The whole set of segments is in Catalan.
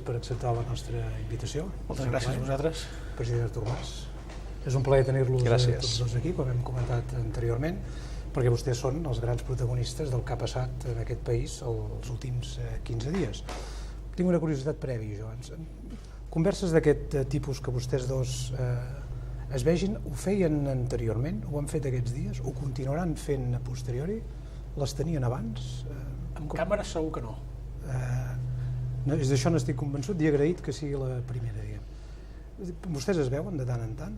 Per acceptar la nostra invitació. Moltes gràcies a vosaltres. President Artur Mas. És un plaer tenir-los tots dos aquí, com hem comentat anteriorment, perquè vostès són els grans protagonistes del que ha passat en aquest país els últims 15 dies. Tinc una curiositat prèvia, jo. Converses d'aquest tipus que vostès dos es vegin, ho feien anteriorment? Ho han fet aquests dies? Ho continuaran fent a posteriori? Les tenien abans? Amb càmera segur que no. D'això n'estic convençut i agraït que sigui la primera. Vostès es veuen de tant en tant?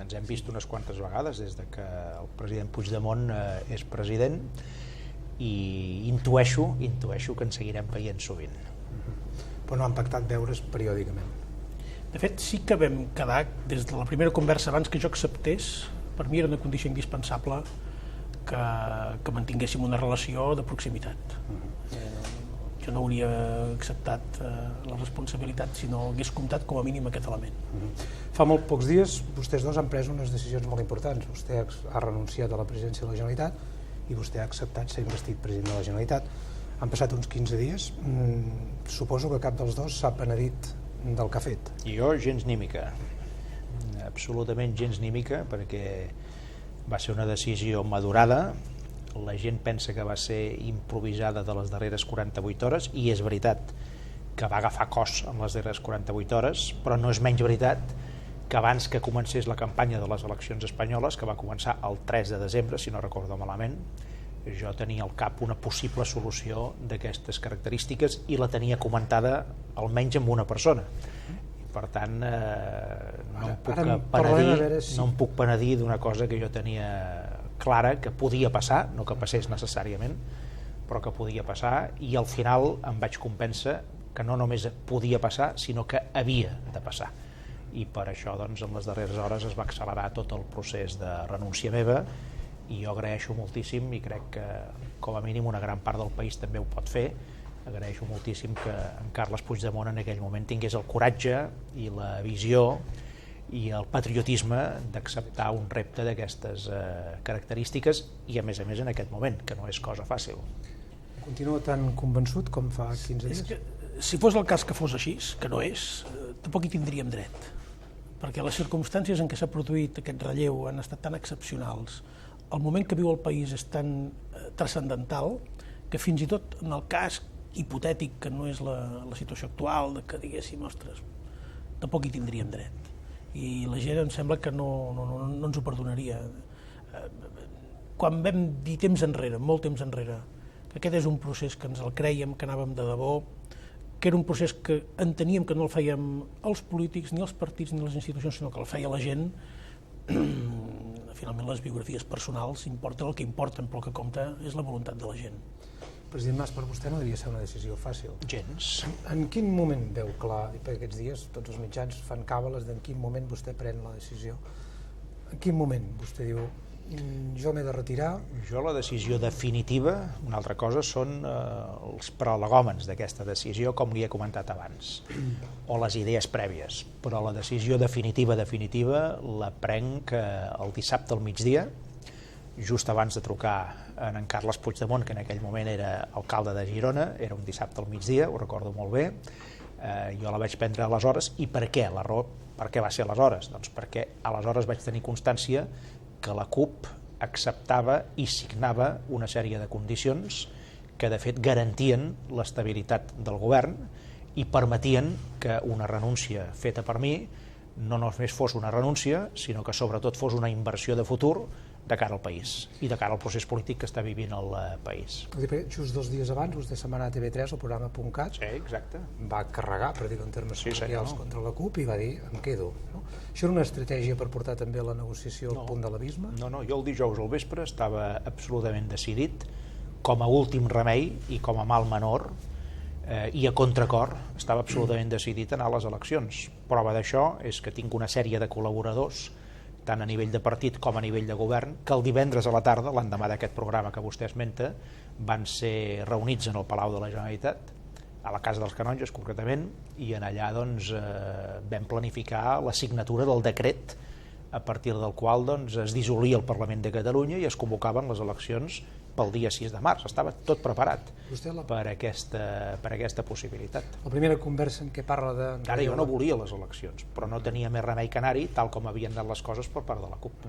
Ens hem vist unes quantes vegades des de que el president Puigdemont és president i intueixo que ens seguirem veient sovint. Però no han pactat veure's periòdicament? De fet, sí que vam quedar, des de la primera conversa abans que jo acceptés, per mi era una condició indispensable que mantinguéssim una relació de proximitat. Jo no hauria acceptat la responsabilitat si no hagués comptat com a mínim aquest element. Fa molt pocs dies vostès dos han pres unes decisions molt importants. Vostè ha renunciat a la presidència de la Generalitat i vostè ha acceptat ser investit president de la Generalitat. Han passat uns 15 dies. Suposo que cap dels dos s'ha penedit del que ha fet. Jo gens ni mica. Absolutament gens ni mica, perquè va ser una decisió madurada. La gent pensa que va ser improvisada de les darreres 48 hores i és veritat que va agafar cos en les darreres 48 hores, però no és menys veritat que abans que comencés la campanya de les eleccions espanyoles, que va començar el 3 de desembre, si no recordo malament, jo tenia al cap una possible solució d'aquestes característiques i la tenia comentada almenys amb una persona. Per tant, no em puc penedir d'una cosa que jo tenia clara que podia passar, no que passés necessàriament, però que podia passar, i al final em vaig convèncer que no només podia passar, sinó que havia de passar. I per això, doncs, en les darreres hores es va accelerar tot el procés de renúncia meva, i jo agraeixo moltíssim, i crec que com a mínim una gran part del país també ho pot fer, agraeixo moltíssim que en Carles Puigdemont en aquell moment tingués el coratge i la visió i el patriotisme d'acceptar un repte d'aquestes característiques i a més en aquest moment, que no és cosa fàcil. Continua tan convençut com fa 15 dies? És que, si fos el cas que fos així, que no és, tampoc hi tindríem dret, perquè les circumstàncies en què s'ha produït aquest relleu han estat tan excepcionals, el moment que viu el país és tan transcendental que fins i tot en el cas hipotètic que no és la situació actual, de que diguéssim, ostres, tampoc hi tindríem dret. I la gent em sembla que no ens ho perdonaria. Quan vam dir temps enrere, molt temps enrere, que aquest és un procés que ens el crèiem, que anàvem de debò, que era un procés que enteníem que no el fèiem els polítics, ni els partits, ni les institucions, sinó que el feia la gent, finalment les biografies personals importen el que importen, però el que compta és la voluntat de la gent. President Mas, per vostè no devia ser una decisió fàcil. Gens. En quin moment veu clar, i per aquests dies tots els mitjans fan càbales d'en quin moment vostè pren la decisió, en quin moment vostè diu jo m'he de retirar? Jo la decisió definitiva, una altra cosa, són els prolegòmens d'aquesta decisió, com li he comentat abans, o les idees prèvies, però la decisió definitiva la prenc el dissabte al migdia, just abans de trucar en Carles Puigdemont, que en aquell moment era alcalde de Girona, era un dissabte al migdia, ho recordo molt bé, jo la vaig prendre aleshores. I per què? La raó, per què va ser aleshores? Doncs perquè aleshores vaig tenir constància que la CUP acceptava i signava una sèrie de condicions que de fet garantien l'estabilitat del govern i permetien que una renúncia feta per mi no només fos una renúncia, sinó que sobretot fos una inversió de futur de cara al país i de cara al procés polític que està vivint el país. Just 2 dies abans vostè se'n va anar a TV3, al programa .cat, sí, exacte. Va carregar, per dir-ho en termes col·loquials, contra la CUP i va dir, em quedo. Això era una estratègia per portar també la negociació al punt de l'abisme? No, jo el dijous al vespre estava absolutament decidit, com a últim remei i com a mal menor, i a contracor estava absolutament decidit a anar a les eleccions. Prova d'això és que tinc una sèrie de col·laboradors, tant a nivell de partit com a nivell de govern, que el divendres a la tarda, l'endemà d'aquest programa que vostè esmenta, van ser reunits en el Palau de la Generalitat, a la Casa dels Canonges concretament, i en allà doncs, vam planificar la signatura del decret a partir del qual es dissolia el Parlament de Catalunya i es convocaven les eleccions pel dia 6 de març, estava tot preparat per aquesta possibilitat. La primera conversa en què parla de... Ara jo no volia les eleccions, però no tenia més remei que anar-hi, tal com havien anat les coses per part de la CUP.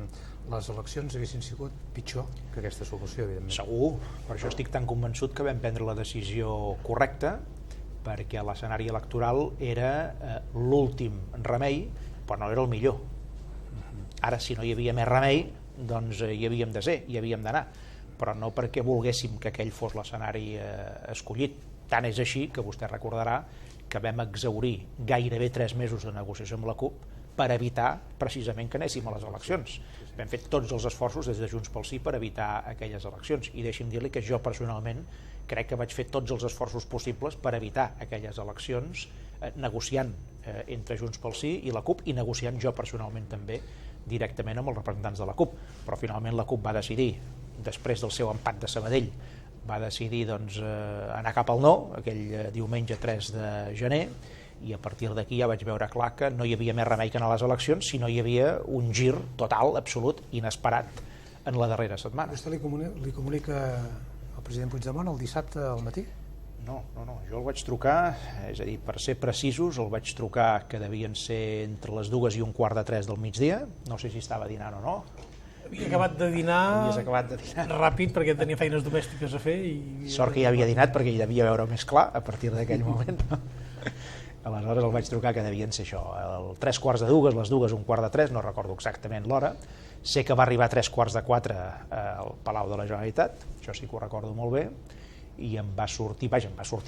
Les eleccions haguessin sigut pitjor que aquesta solució, evidentment. Segur, per això estic tan convençut que vam prendre la decisió correcta, perquè l'escenari electoral era l'últim remei, però no era el millor. Ara, si no hi havia més remei, doncs hi havíem de ser, hi havíem d'anar, però no perquè volguéssim que aquell fos l'escenari escollit. Tant és així que vostè recordarà que vam exhaurir gairebé 3 mesos de negociació amb la CUP per evitar precisament que anéssim a les eleccions. Vam fer tots els esforços des de Junts pel Sí per evitar aquelles eleccions, i deixi'm dir-li que jo personalment crec que vaig fer tots els esforços possibles per evitar aquelles eleccions, negociant entre Junts pel Sí i la CUP, i negociant jo personalment també directament amb els representants de la CUP, però finalment la CUP va decidir, després del seu empat de Sabadell, va decidir anar cap al no, aquell diumenge 3 de gener, i a partir d'aquí ja vaig veure clar que no hi havia més remei que anar a les eleccions, sinó hi havia un gir total, absolut, inesperat en la darrera setmana. Vostè li comunica al president Puigdemont el dissabte al matí? No, jo el vaig trucar, és a dir, per ser precisos, el vaig trucar que devien ser entre les 2 i 1:45 del migdia, no sé si estava dinant o no. Havia acabat de dinar, Havies acabat de dinar ràpid perquè tenia feines domèstiques a fer. Sort que ja havia dinat perquè hi devia veure més clar a partir d'aquell moment. Aleshores el vaig trucar que devien ser això, el 3:45, les 2, 1:45, no recordo exactament l'hora. Sé que va arribar a 3:45 al Palau de la Generalitat, això sí que ho recordo molt bé, i em va sortir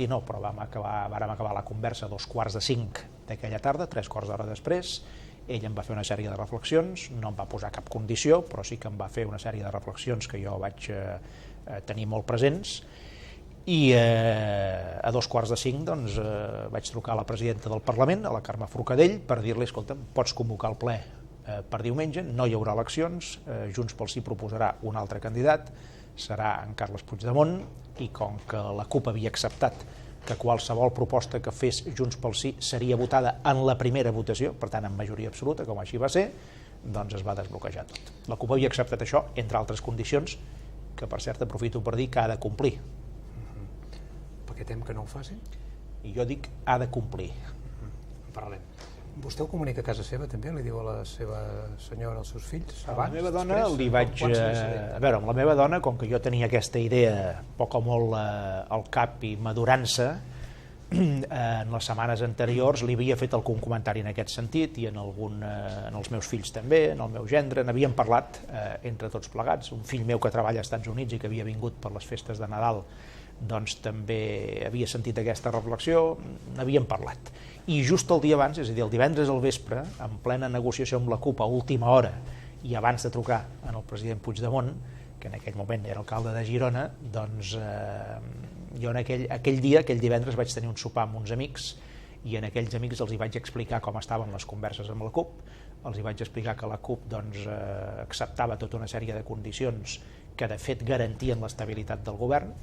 no, però vàrem acabar la conversa a 4:45 d'aquella tarda, 3 quarts d'hora després. Ell em va fer una sèrie de reflexions, no em va posar cap condició, però sí que em va fer una sèrie de reflexions que jo vaig tenir molt presents, i a 4:45 doncs, vaig trucar a la presidenta del Parlament, a la Carme Forcadell, per dir-li, escolta, pots convocar el ple per diumenge, no hi haurà eleccions, Junts pel Sí proposarà un altre candidat, serà en Carles Puigdemont, i com que la CUP havia acceptat que qualsevol proposta que fes Junts pel Sí seria votada en la primera votació, per tant en majoria absoluta, com així va ser, doncs es va desbloquejar tot. La CUP havia acceptat això, entre altres condicions, que per cert aprofito per dir que ha de complir. Perquè tem que no ho facin? I jo dic ha de complir. Parlem. Vostè ho comunica a casa seva també? Li diu a la seva senyora, als seus fills? A la meva dona li vaig... A veure, amb la meva dona, com que jo tenia aquesta idea poc o molt al cap i madurant-se, en les setmanes anteriors li havia fet algun comentari en aquest sentit, i en els meus fills també, en el meu gendre, n'havíem parlat entre tots plegats. Un fill meu que treballa als Estats Units i que havia vingut per les festes de Nadal, doncs també havia sentit aquesta reflexió, n'havíem parlat. I just el dia abans, és a dir, el divendres al vespre, en plena negociació amb la CUP a última hora, i abans de trucar al president Puigdemont, que en aquell moment era alcalde de Girona, doncs jo aquell divendres vaig tenir un sopar amb uns amics, i en aquells amics els hi vaig explicar com estaven les converses amb la CUP, els hi vaig explicar que la CUP doncs, acceptava tota una sèrie de condicions que de fet garantien l'estabilitat del govern,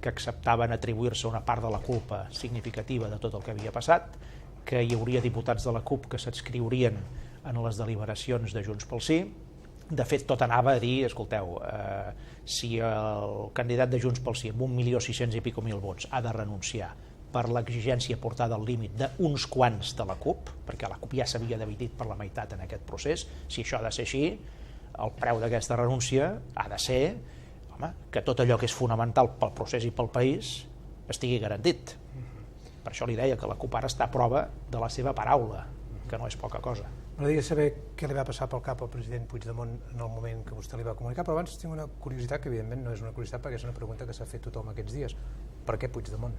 que acceptaven atribuir-se una part de la culpa significativa de tot el que havia passat, que hi hauria diputats de la CUP que s'adscriurien en les deliberacions de Junts pel Sí. De fet, tot anava a dir, escolteu, si el candidat de Junts pel Sí amb 1.600.000 i pico vots ha de renunciar per l'exigència portada al límit d'uns quants de la CUP, perquè la CUP ja s'havia dividit per la meitat en aquest procés, si això ha de ser així, el preu d'aquesta renúncia ha de ser que tot allò que és fonamental pel procés i pel país estigui garantit. Per això li deia que la CUP ara està a prova de la seva paraula, que no és poca cosa. M'agradaria saber què li va passar pel cap al president Puigdemont en el moment que vostè li va comunicar, però abans tinc una curiositat que evidentment no és una curiositat perquè és una pregunta que s'ha fet tothom aquests dies. Per què Puigdemont?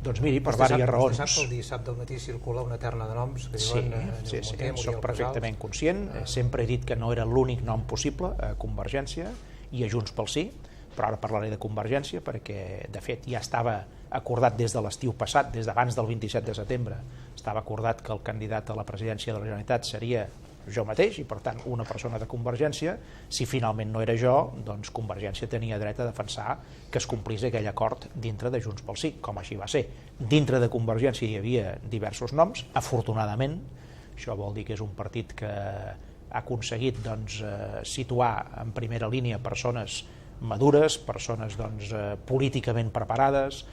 Doncs miri, per diverses raons. Vostè sap que el dissabte al matí circula una terna de noms que diuen... Sí, soc perfectament conscient. Sempre he dit que no era l'únic nom possible a Convergència i a Junts pel Sí, però ara parlaré de Convergència perquè, de fet, ja estava acordat des de l'estiu passat, des d'abans del 27 de setembre, estava acordat que el candidat a la presidència de la Generalitat seria jo mateix i, per tant, una persona de Convergència. Si finalment no era jo, doncs Convergència tenia dret a defensar que es complís aquell acord dintre de Junts pel Sí, com així va ser. Dintre de Convergència hi havia diversos noms, afortunadament. Això vol dir que és un partit que ha aconseguit situar en primera línia persones madures, persones políticament preparades,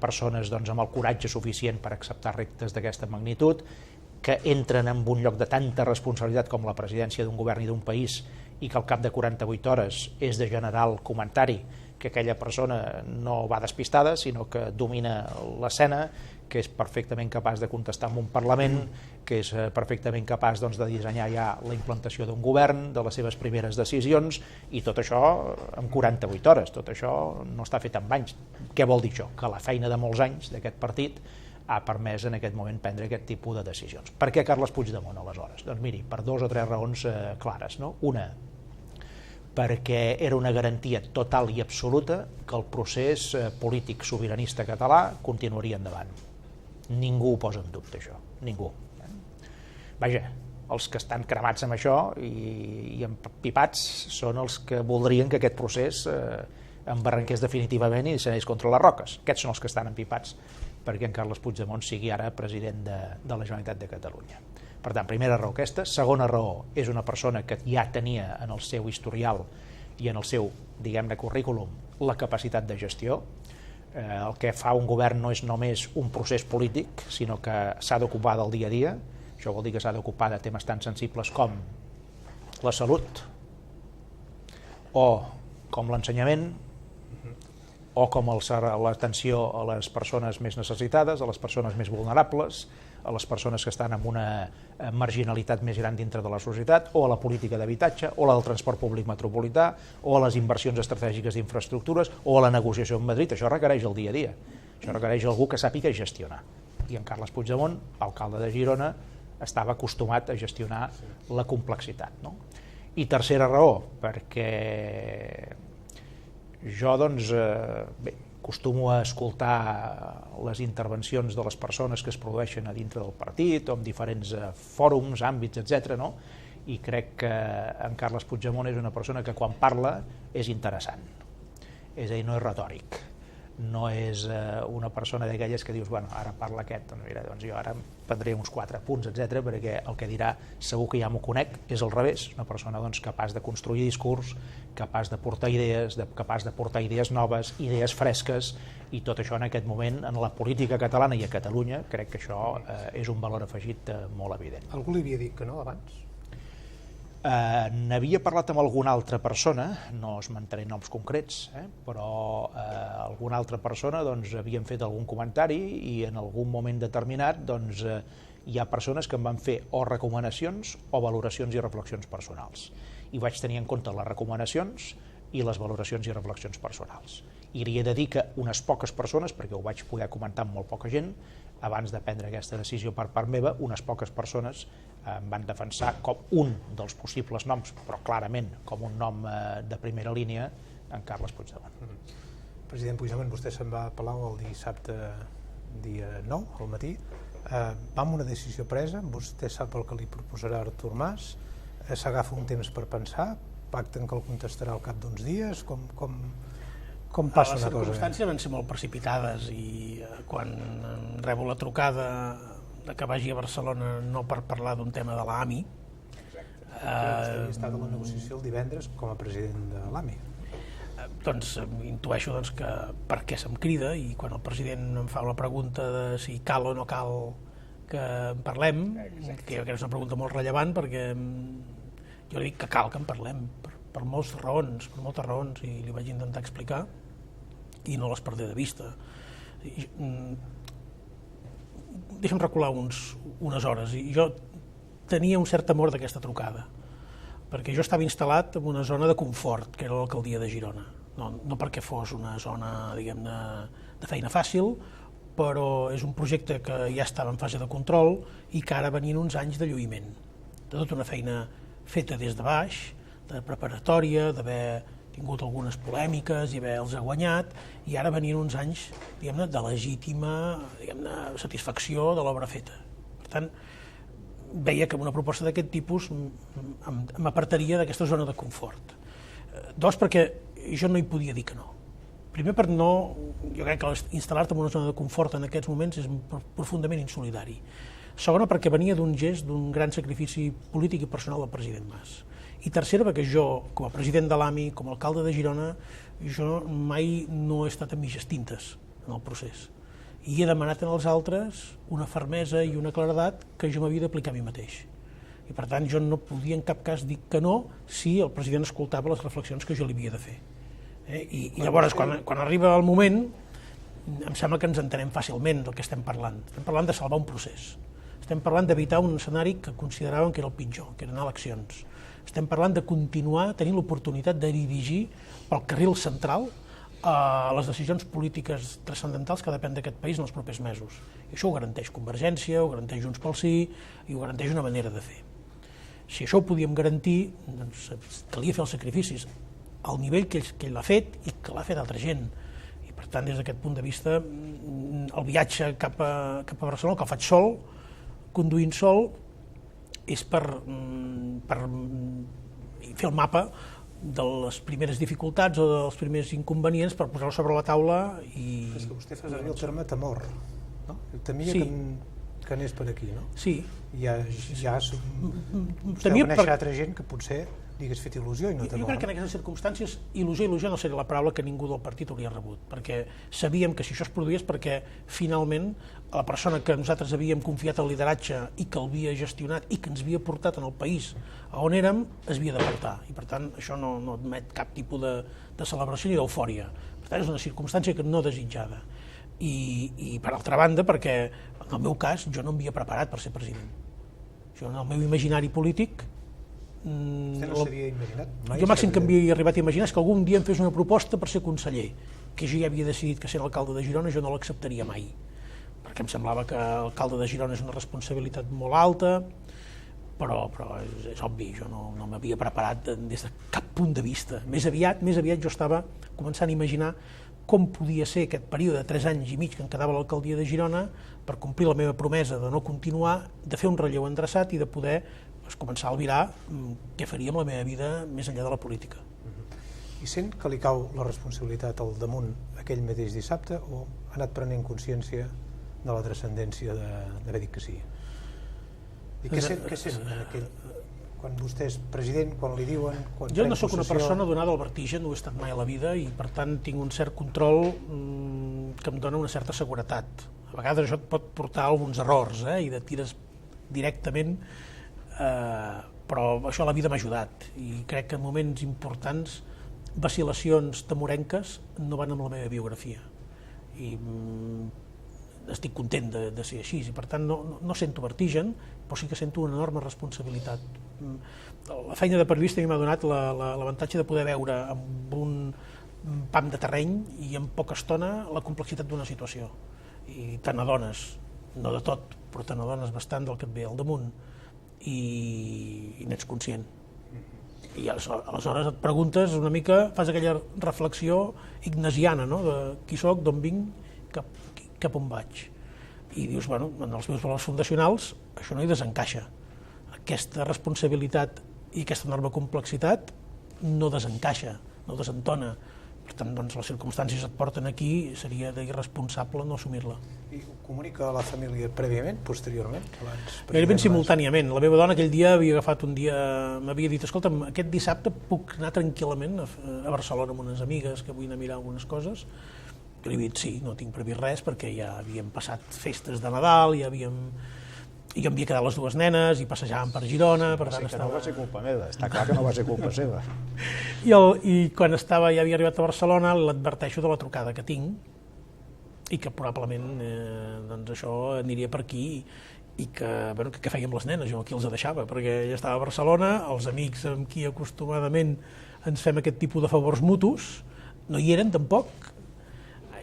persones amb el coratge suficient per acceptar reptes d'aquesta magnitud, que entren en un lloc de tanta responsabilitat com la presidència d'un govern i d'un país, i que al cap de 48 hores és de generar el comentari que aquella persona no va despistada, sinó que domina l'escena, que és perfectament capaç de contestar en un Parlament, que és perfectament capaç de dissenyar ja la implantació d'un govern, de les seves primeres decisions, i tot això en 48 hores. Tot això no està fet en anys. Què vol dir això? Que la feina de molts anys d'aquest partit ha permès en aquest moment prendre aquest tipus de decisions. Per què Carles Puigdemont, aleshores? Doncs miri, per 2 o 3 raons clares. Una, perquè era una garantia total i absoluta que el procés polític sobiranista català continuaria endavant. Ningú ho posa en dubte, això. Ningú. Vaja, els que estan cremats amb això i empipats són els que voldrien que aquest procés embarranqués definitivament i s'anés contra les roques. Aquests són els que estan empipats perquè en Carles Puigdemont sigui ara president de la Generalitat de Catalunya. Per tant, primera raó aquesta. Segona raó, és una persona que ja tenia en el seu historial i en el seu, diguem-ne, currículum la capacitat de gestió. El que fa un govern no és només un procés polític, sinó que s'ha d'ocupar del dia a dia. Això vol dir que s'ha d'ocupar de temes tan sensibles com la salut, o com l'ensenyament, o com l'atenció a les persones més necessitades, a les persones més vulnerables, a les persones que estan amb una marginalitat més gran dintre de la societat, o a la política d'habitatge, o a la del transport públic metropolità, o a les inversions estratègiques d'infraestructures, o a la negociació amb Madrid. Això requereix el dia a dia. Això requereix algú que sàpiga gestionar. I en Carles Puigdemont, alcalde de Girona, estava acostumat a gestionar la complexitat. I tercera raó, perquè jo, acostumo a escoltar les intervencions de les persones que es produeixen a dintre del partit o en diferents fòrums, àmbits, etc. I crec que en Carles Puigdemont és una persona que quan parla és interessant. És a dir, no és retòric. No és una persona d'aquelles que dius, bueno, ara parla aquest, doncs jo ara prendré uns 4 punts, etc., perquè el que dirà segur que ja m'ho conec, és al revés, una persona capaç de construir discurs, capaç de portar idees, capaç de portar idees noves, idees fresques, i tot això en aquest moment, en la política catalana i a Catalunya, crec que això és un valor afegit molt evident. Algú li havia dit que no abans? N'havia parlat amb alguna altra persona, no esmentaré noms concrets, però alguna altra persona havien fet algun comentari i en algun moment determinat hi ha persones que em van fer o recomanacions o valoracions i reflexions personals. I vaig tenir en compte les recomanacions i les valoracions i reflexions personals. I li he de dir que unes poques persones, perquè ho vaig poder comentar amb molt poca gent, abans de prendre aquesta decisió per part meva, unes poques persones em van defensar com un dels possibles noms, però clarament com un nom de primera línia, en Carles Puigdemont. President Puigdemont, vostè se'n va a Palau el dissabte dia 9, al matí. Va amb una decisió presa, vostè sap el que li proposarà Artur Mas, s'agafa un temps per pensar, pacten que el contestarà al cap d'uns dies, com passa una cosa? Les circumstàncies van ser molt precipitades i quan rebo la trucada que vagi a Barcelona no per parlar d'un tema de l'AMI. Havia estat a la negociació el divendres com a president de l'AMI. Doncs intueixo que per què se'm crida, i quan el president em fa la pregunta de si cal o no cal que en parlem, que jo crec que és una pregunta molt rellevant, perquè jo li dic que cal que en parlem per moltes raons, i li vaig intentar explicar i no les perdé de vista. Deixa'm recular unes hores, i jo tenia un cert temor d'aquesta trucada, perquè jo estava instal·lat en una zona de confort, que era l'alcaldia de Girona. No perquè fos una zona, diguem-ne, de feina fàcil, però és un projecte que ja estava en fase de control i que ara venien uns anys de lluïment, de tota una feina feta des de baix, de preparatòria, d'haver tingut algunes polèmiques i haver-los guanyat, i ara venien uns anys, diguem-ne, de legítima, diguem-ne, satisfacció de l'obra feta. Per tant, veia que una proposta d'aquest tipus m'apartaria d'aquesta zona de confort. Dos, perquè jo no hi podia dir que no. Primer, per no... Jo crec que instal·lar-te en una zona de confort en aquests moments és profundament insolidari. Segona, perquè venia d'un gest d'un gran sacrifici polític i personal del president Mas. I tercera, perquè jo, com a president de l'AMI, com a alcalde de Girona, jo mai no he estat amb mitges tintes en el procés. I he demanat als altres una fermesa i una claredat que jo m'havia d'aplicar a mi mateix. I per tant jo no podia en cap cas dir que no si el president escoltava les reflexions que jo li havia de fer. I llavors, quan arriba el moment, em sembla que ens entenem fàcilment del que estem parlant. Estem parlant de salvar un procés. Estem parlant d'evitar un escenari que consideràvem que era el pitjor, que eren eleccions. Estem parlant de continuar tenint l'oportunitat de dirigir pel carril central les decisions polítiques transcendentals que depèn d'aquest país en els propers mesos. I això ho garanteix Convergència, ho garanteix Junts pel Sí i ho garanteix una manera de fer. Si això ho podíem garantir, doncs calia fer els sacrificis al nivell que ell l'ha fet i que l'ha fet altra gent. I per tant, des d'aquest punt de vista, el viatge cap a Barcelona, que el faig sol, conduint sol, és per fer el mapa de les primeres dificultats o dels primers inconvenients per posar-ho sobre la taula i... És que vostè fa servir el terme temor, no? Temia que anés per aquí, no? Sí. Vostè coneix altra gent que potser li hagués fet il·lusió i no temor. Jo crec que en aquestes circumstàncies il·lusió no seria la paraula que ningú del partit hauria rebut, perquè sabíem que si això es produís perquè finalment la persona que nosaltres havíem confiat el lideratge i que l'havia gestionat i que ens havia portat en el país a on érem, es havia de portar. I per tant això no admet cap tipus de celebració ni d'eufòria. Per tant és una circumstància que no desitjada. I per altra banda perquè en el meu cas jo no m'havia preparat per ser president. Jo en el meu imaginari polític vostè no s'havia imaginat? Jo màxim que m'havia arribat a imaginar és que algun dia em fes una proposta per ser conseller, que jo ja havia decidit que sent alcalde de Girona jo no l'acceptaria mai, perquè em semblava que l'alcalde de Girona és una responsabilitat molt alta, però és obvi, jo no m'havia preparat des de cap punt de vista. Més aviat jo estava començant a imaginar com podia ser aquest període de 3 anys i mig que em quedava a l'alcaldia de Girona per complir la meva promesa de no continuar, de fer un relleu endreçat i de poder començar a albirar què faria amb la meva vida més enllà de la política. I sent que li cau la responsabilitat al damunt aquell mateix dissabte o ha anat prenent consciència de la transcendència d'haver dit que sí? I què sent quan vostè és president, quan li diuen... Jo no sóc una persona donada al vertigen, no he estat mai a la vida i per tant tinc un cert control que em dona una certa seguretat. A vegades això et pot portar a alguns errors i de tires directament, però això a la vida m'ha ajudat i crec que en moments importants vacil·lacions temorenques no van amb la meva biografia i estic content de ser així i per tant no sento vertigen, però sí que sento una enorme responsabilitat. La feina de periodista m'ha donat l'avantatge de poder veure amb un pam de terreny i en poca estona la complexitat d'una situació i te n'adones, no de tot, però te n'adones bastant del que et ve al damunt i n'ets conscient. I aleshores et preguntes una mica, fas aquella reflexió ignasiana, no? De qui soc, d'on vinc, cap on vaig. I dius, bueno, en els meus valors fundacionals això no hi desencaixa. Aquesta responsabilitat i aquesta enorme complexitat no desencaixa, no desentona. Per tant, doncs, les circumstàncies et porten aquí, seria d'irresponsable no assumir-la. I ho comunica a la família prèviament, posteriorment? Gairebé simultàniament. La meva dona aquell dia havia agafat un dia, m'havia dit, escolta'm, aquest dissabte puc anar tranquil·lament a Barcelona amb unes amigues que vull anar a mirar algunes coses? Jo li he dit sí, no tinc previst res perquè ja havíem passat festes de Nadal, i jo em havia quedat les dues nenes i passejàvem per Girona, per tant estava... No va ser culpa meva, està clar que no va ser culpa seva. I quan ja havia arribat a Barcelona l'adverteixo de la trucada que tinc i que probablement doncs això aniria per aquí i que què feia amb les nenes, jo aquí els deixava, perquè ella estava a Barcelona, els amics amb qui acostumadament ens fem aquest tipus de favors mutus no hi eren tampoc,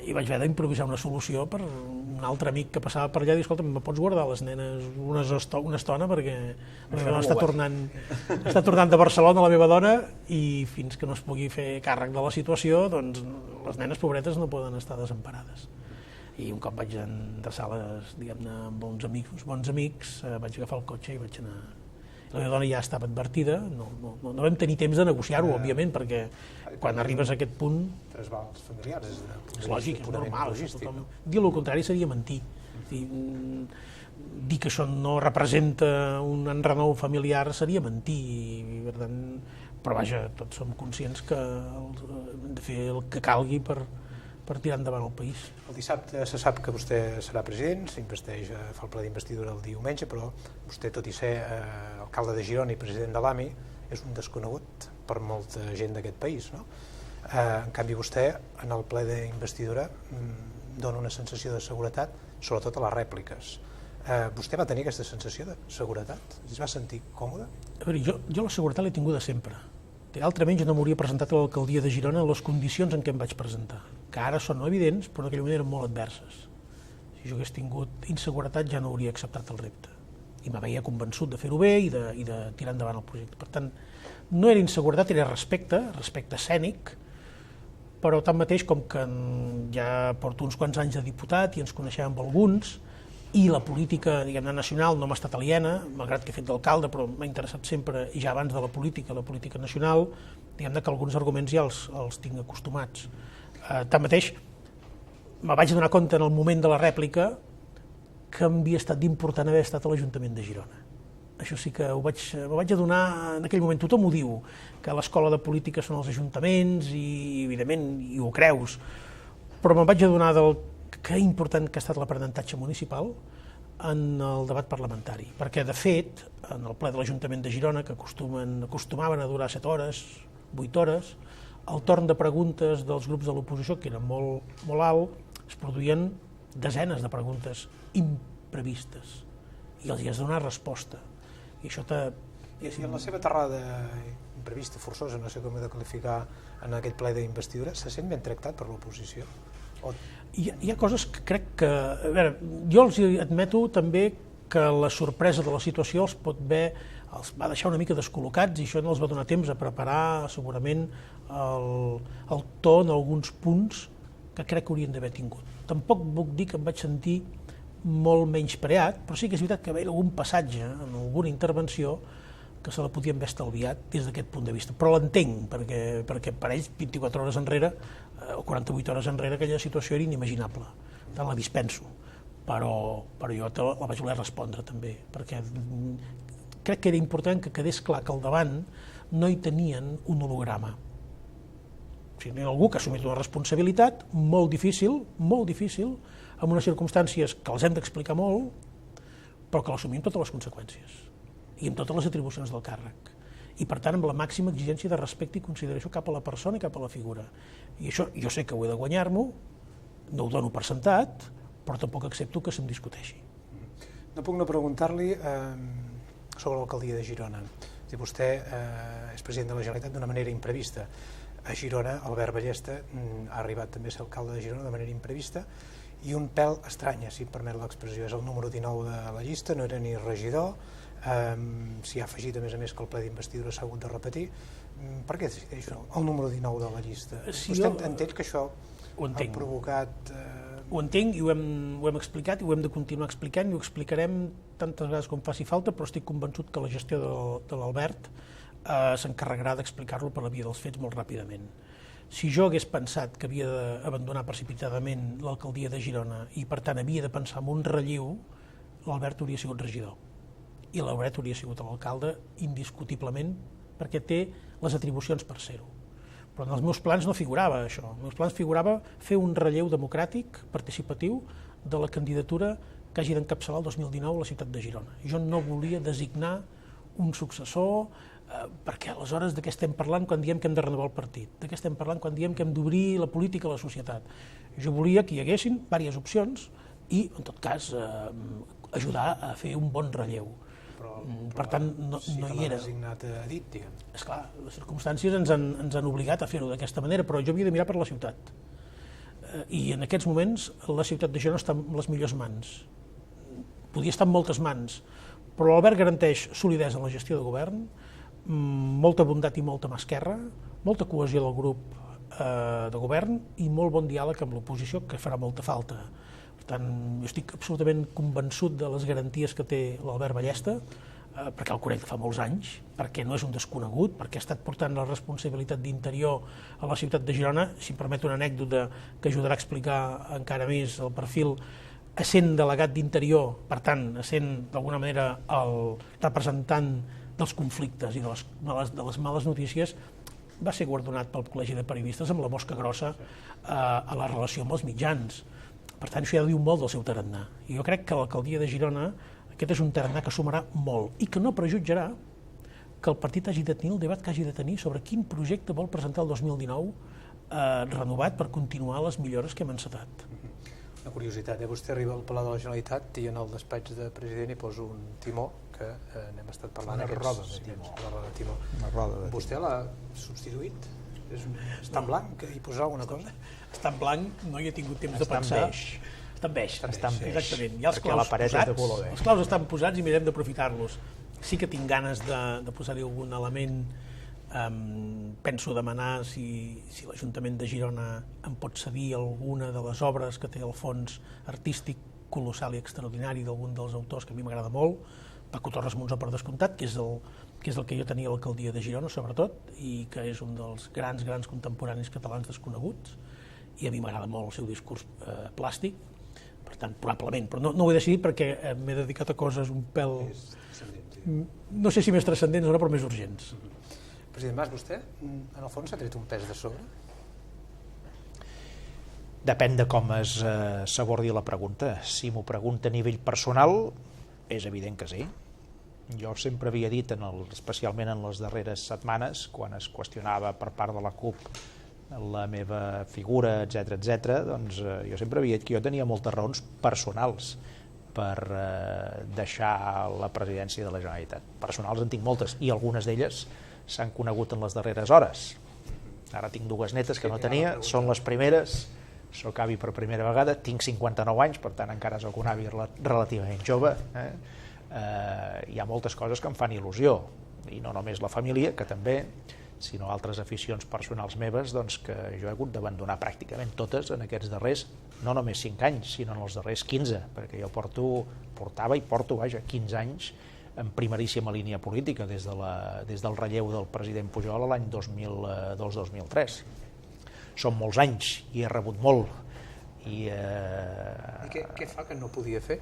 i vaig haver d'improvisar una solució per un altre amic que passava per allà i dir, escolta, me pots guardar les nenes una estona perquè la meva dona està tornant de Barcelona, la meva dona, i fins que no es pugui fer càrrec de la situació, doncs les nenes pobretes no poden estar desemparades. I un cop vaig endreçar-les, diguem-ne, amb uns bons amics, vaig agafar el cotxe i vaig anar... La meva dona ja estava advertida, no vam tenir temps de negociar-ho, òbviament, perquè quan arribes a aquest punt... Trasbals familiars. És lògic, és normal. Dir el contrari seria mentir. Dir que això no representa un enrenou familiar seria mentir. per tant, però vaja, tots som conscients que hem de fer el que calgui per tirar endavant el país. El dissabte se sap que vostè serà president, s'investeix, fa el ple d'investidura el diumenge, però vostè, tot i ser alcalde de Girona i president de l'AMI, és un desconegut per molta gent d'aquest país, no? En canvi, vostè, en el ple d'investidura, dona una sensació de seguretat, sobretot a les rèpliques. Vostè va tenir aquesta sensació de seguretat? Es va sentir còmode? A veure, jo la seguretat l'he tinguda sempre. Altrament jo no m'hauria presentat a l'alcaldia de Girona en les condicions en què em vaig presentar, que ara són no evidents, però en aquell moment eren molt adverses. Si jo hagués tingut inseguretat ja no hauria acceptat el repte. I me veia convençut de fer-ho bé i de tirar endavant el projecte. Per tant, no era inseguretat, era respecte escènic, però tanmateix, com que ja porto uns quants anys de diputat i ens coneixem amb alguns, i la política, diguem-ne, nacional no m'ha estat aliena, malgrat que he fet d'alcalde, però m'ha interessat sempre, i ja abans de la política nacional, diguem-ne que alguns arguments ja els tinc acostumats. Tanmateix, me vaig donar compte en el moment de la rèplica que m'havia estat d'important haver estat a l'Ajuntament de Girona. Això sí que me vaig adonar en aquell moment. Tothom ho diu, que l'escola de política són els ajuntaments i, evidentment, i ho creus, però me'n vaig adonar del que important que ha estat l'aprenentatge municipal en el debat parlamentari, perquè de fet en el ple de l'Ajuntament de Girona, que acostumaven a durar 7 hores, 8 hores, el torn de preguntes dels grups de l'oposició, que era molt alt, es produïen desenes de preguntes imprevistes i els hi has de donar resposta. I això I en la seva terrada imprevista, forçosa, no sé com he de qualificar, en aquest ple d'investidura, se sent ben tractat per l'oposició? Hi ha coses que crec que... A veure, jo els admeto també que la sorpresa de la situació els va deixar una mica descol·locats i això no els va donar temps a preparar segurament el to en alguns punts que crec que haurien d'haver tingut. Tampoc puc dir que em vaig sentir molt menyspreat, però sí que és veritat que va haver algun passatge en alguna intervenció que se la podien haver estalviat des d'aquest punt de vista. Però l'entenc, perquè per ells 24 hores enrere o 48 hores enrere aquella situació era inimaginable. Tant la dispenso, però jo la vaig voler respondre també, perquè crec que era important que quedés clar que al davant no hi tenien un holograma. O sigui, algú que ha assumit una responsabilitat molt difícil, amb unes circumstàncies que els hem d'explicar molt, però que l'assumim totes les conseqüències i amb totes les atribucions del càrrec. I per tant amb la màxima exigència de respecte i consideració cap a la persona i cap a la figura. I això jo sé que ho he de guanyar-m'ho, no ho dono per sentat, però tampoc accepto que se'm discuteixi. No puc no preguntar-li sobre l'alcaldia de Girona. Vostè és president de la Generalitat d'una manera imprevista. A Girona, Albert Ballesta ha arribat també a ser alcalde de Girona de manera imprevista i un pèl estranya, si em permet l'expressió. És el número 19 de la llista, no era ni regidor, s'hi ha afegit a més que el ple d'investidura s'ha hagut de repetir. Per què decideix el número 19 de la llista? Vostè entén que això ha provocat... Ho entenc i ho hem explicat i ho hem de continuar explicant i ho explicarem tantes vegades com faci falta, però estic convençut que la gestió de l'Albert s'encarregarà d'explicar-lo per la via dels fets molt ràpidament. Si jo hagués pensat que havia d'abandonar precipitadament l'alcaldia de Girona i per tant havia de pensar en un relleu, l'Albert hauria sigut regidor i l'Albert hauria sigut l'alcalde indiscutiblement perquè té les atribucions per ser-ho. Però en els meus plans no figurava això. En els meus plans figurava fer un relleu democràtic, participatiu, de la candidatura que hagi d'encapçalar el 2019 a la ciutat de Girona. Jo no volia designar un successor, perquè aleshores de què estem parlant quan diem que hem de renovar el partit? De què estem parlant quan diem que hem d'obrir la política a la societat? Jo volia que hi haguessin diverses opcions i, en tot cas, ajudar a fer un bon relleu. Per tant, no hi era. Sí que l'ha designat a dit, diguem. Esclar, les circumstàncies ens han obligat a fer-ho d'aquesta manera, però jo havia de mirar per la ciutat. I en aquests moments la ciutat de Girona està en les millors mans. Podia estar en moltes mans, però l'Albert garanteix solidesa en la gestió de govern, molta bondat i molta mà esquerra, molta cohesió del grup de govern i molt bon diàleg amb l'oposició, que farà molta falta. Per tant, jo estic absolutament convençut de les garanties que té l'Albert Ballesta, perquè el conec fa molts anys, perquè no és un desconegut, perquè ha estat portant la responsabilitat d'interior a la ciutat de Girona. Si em permet una anècdota que ajudarà a explicar encara més el perfil, essent delegat d'interior, per tant, essent d'alguna manera el representant dels conflictes i de les males notícies, va ser guardonat pel Col·legi de Periodistes amb la mosca grossa a la relació amb els mitjans. Per tant, això ja diu molt del seu tarannà. I jo crec que l'alcaldia de Girona, aquest és un tarannà que sumarà molt i que no prejutjarà que el partit hagi de tenir el debat que hagi de tenir sobre quin projecte vol presentar el 2019 renovat per continuar les millores que hem encetat. Una curiositat, vostè arriba al Palau de la Generalitat i en el despatx de president hi posa un timó que n'hem estat parlant. Una roda de timó. Una roda de timó. Vostè l'ha substituït? Està en blanc? Hi posa alguna cosa? Està en blanc, no hi he tingut temps de pensar. Està en beix. Exactament. Perquè la paret és de color beix. Els claus estan posats i mirem d'aprofitar-los. Sí que tinc ganes de posar-hi algun element. Penso demanar si l'Ajuntament de Girona em pot cedir alguna de les obres que té el fons artístic colossal i extraordinari d'algun dels autors que a mi m'agrada molt, Paco Torres Monsó per descomptat, que és el que jo tenia a l'alcaldia de Girona sobretot, i que és un dels grans contemporanis catalans desconeguts, i a mi m'agrada molt el seu discurs plàstic, per tant, probablement, però no ho he decidit perquè m'he dedicat a coses un pèl, no sé si més transcendents o no, però més urgents. President Mas, vostè, en el fons, s'ha tret un pes de sobre? Depèn de com s'abordi la pregunta. Si m'ho pregunta a nivell personal, és evident que sí. Jo sempre havia dit, especialment en les darreres setmanes, quan es qüestionava per part de la CUP la meva figura, etc., doncs jo sempre havia dit que jo tenia moltes raons personals per deixar la presidència de la Generalitat. Personals en tinc moltes, i algunes d'elles s'han conegut en les darreres hores. Ara tinc dues netes que no tenia, són les primeres, soc avi per primera vegada, tinc 59 anys, per tant encara soc un avi relativament jove. Hi ha moltes coses que em fan il·lusió, i no només la família, que també, sinó altres aficions personals meves, doncs que jo he hagut d'abandonar pràcticament totes en aquests darrers, no només 5 anys, sinó en els darrers 15, perquè jo portava 15 anys en primeríssima línia política, des del relleu del president Pujol a l'any 2002-2003. Són molts anys i he rebut molt. I què fa que no podia fer?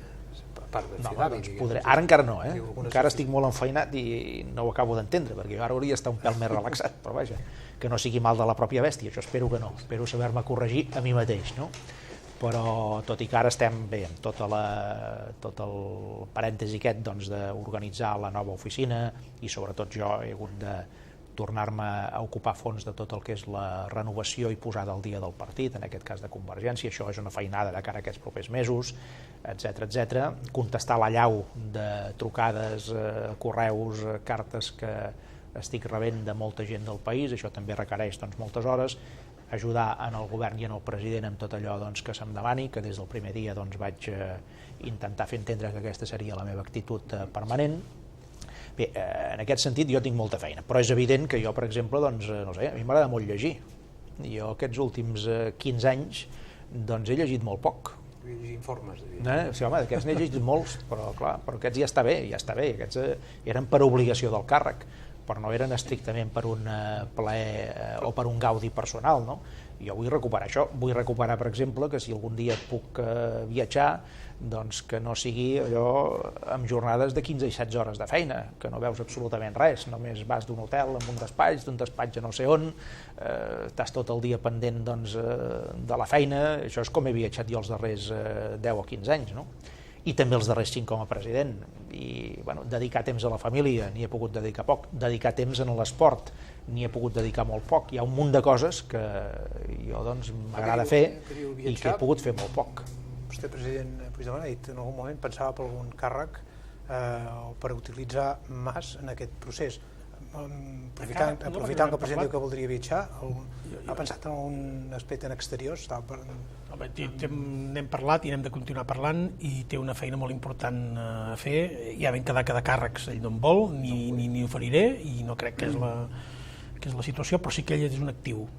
A part de fer d'avi. Ara encara no, encara estic molt enfeinat i no ho acabo d'entendre, perquè jo ara hauria d'estar un pèl més relaxat, però vaja, que no sigui mal de la pròpia bèstia, això espero que no, espero saber-me corregir a mi mateix, no? Però tot i que ara estem bé amb tot el parèntesi aquest d'organitzar la nova oficina, i sobretot jo he hagut de tornar-me a ocupar fons de tot el que és la renovació i posada al dia del partit, en aquest cas de Convergència, això és una feinada de cara a aquests propers mesos, etc. Contestar l'allau de trucades, correus, cartes que estic rebent de molta gent del país, això també requereix moltes hores, ajudar en el govern i en el president amb tot allò que se'm demani, que des del primer dia vaig intentar fer entendre que aquesta seria la meva actitud permanent. Bé, en aquest sentit jo tinc molta feina, però és evident que jo, per exemple, no sé, a mi m'agrada molt llegir. Jo aquests últims 15 anys he llegit molt poc. Informes. Sí, home, d'aquests n'he llegit molts, però clar, però aquests ja està bé, aquests eren per obligació del càrrec, però no eren estrictament per un plaer o per un gaudi personal, no? Jo vull recuperar això, vull recuperar, per exemple, que si algun dia puc viatjar, doncs que no sigui allò amb jornades de 15 i 16 hores de feina, que no veus absolutament res, només vas d'un hotel amb un despatx, d'un despatx a no sé on, estàs tot el dia pendent de la feina, això és com he viatjat jo els darrers 10 o 15 anys, no? I també els darrers 5 com a president, i dedicar temps a la família n'hi he pogut dedicar poc, dedicar temps en l'esport n'hi he pogut dedicar molt poc, hi ha un munt de coses que jo m'agrada fer i que he pogut fer molt poc. Vostè, president Puigdemont, ha dit en algun moment pensava per algun càrrec o per utilitzar Mas en aquest procés. Aprofitant que el president diu que voldria viatjar, ha pensat en un aspecte en exteriors? N'hem parlat i n'hem de continuar parlant, i té una feina molt important a fer. Ja vam quedar cada càrrecs, ell no en vol, ni oferiré, i no crec que és la situació, però sí que ell és un actiu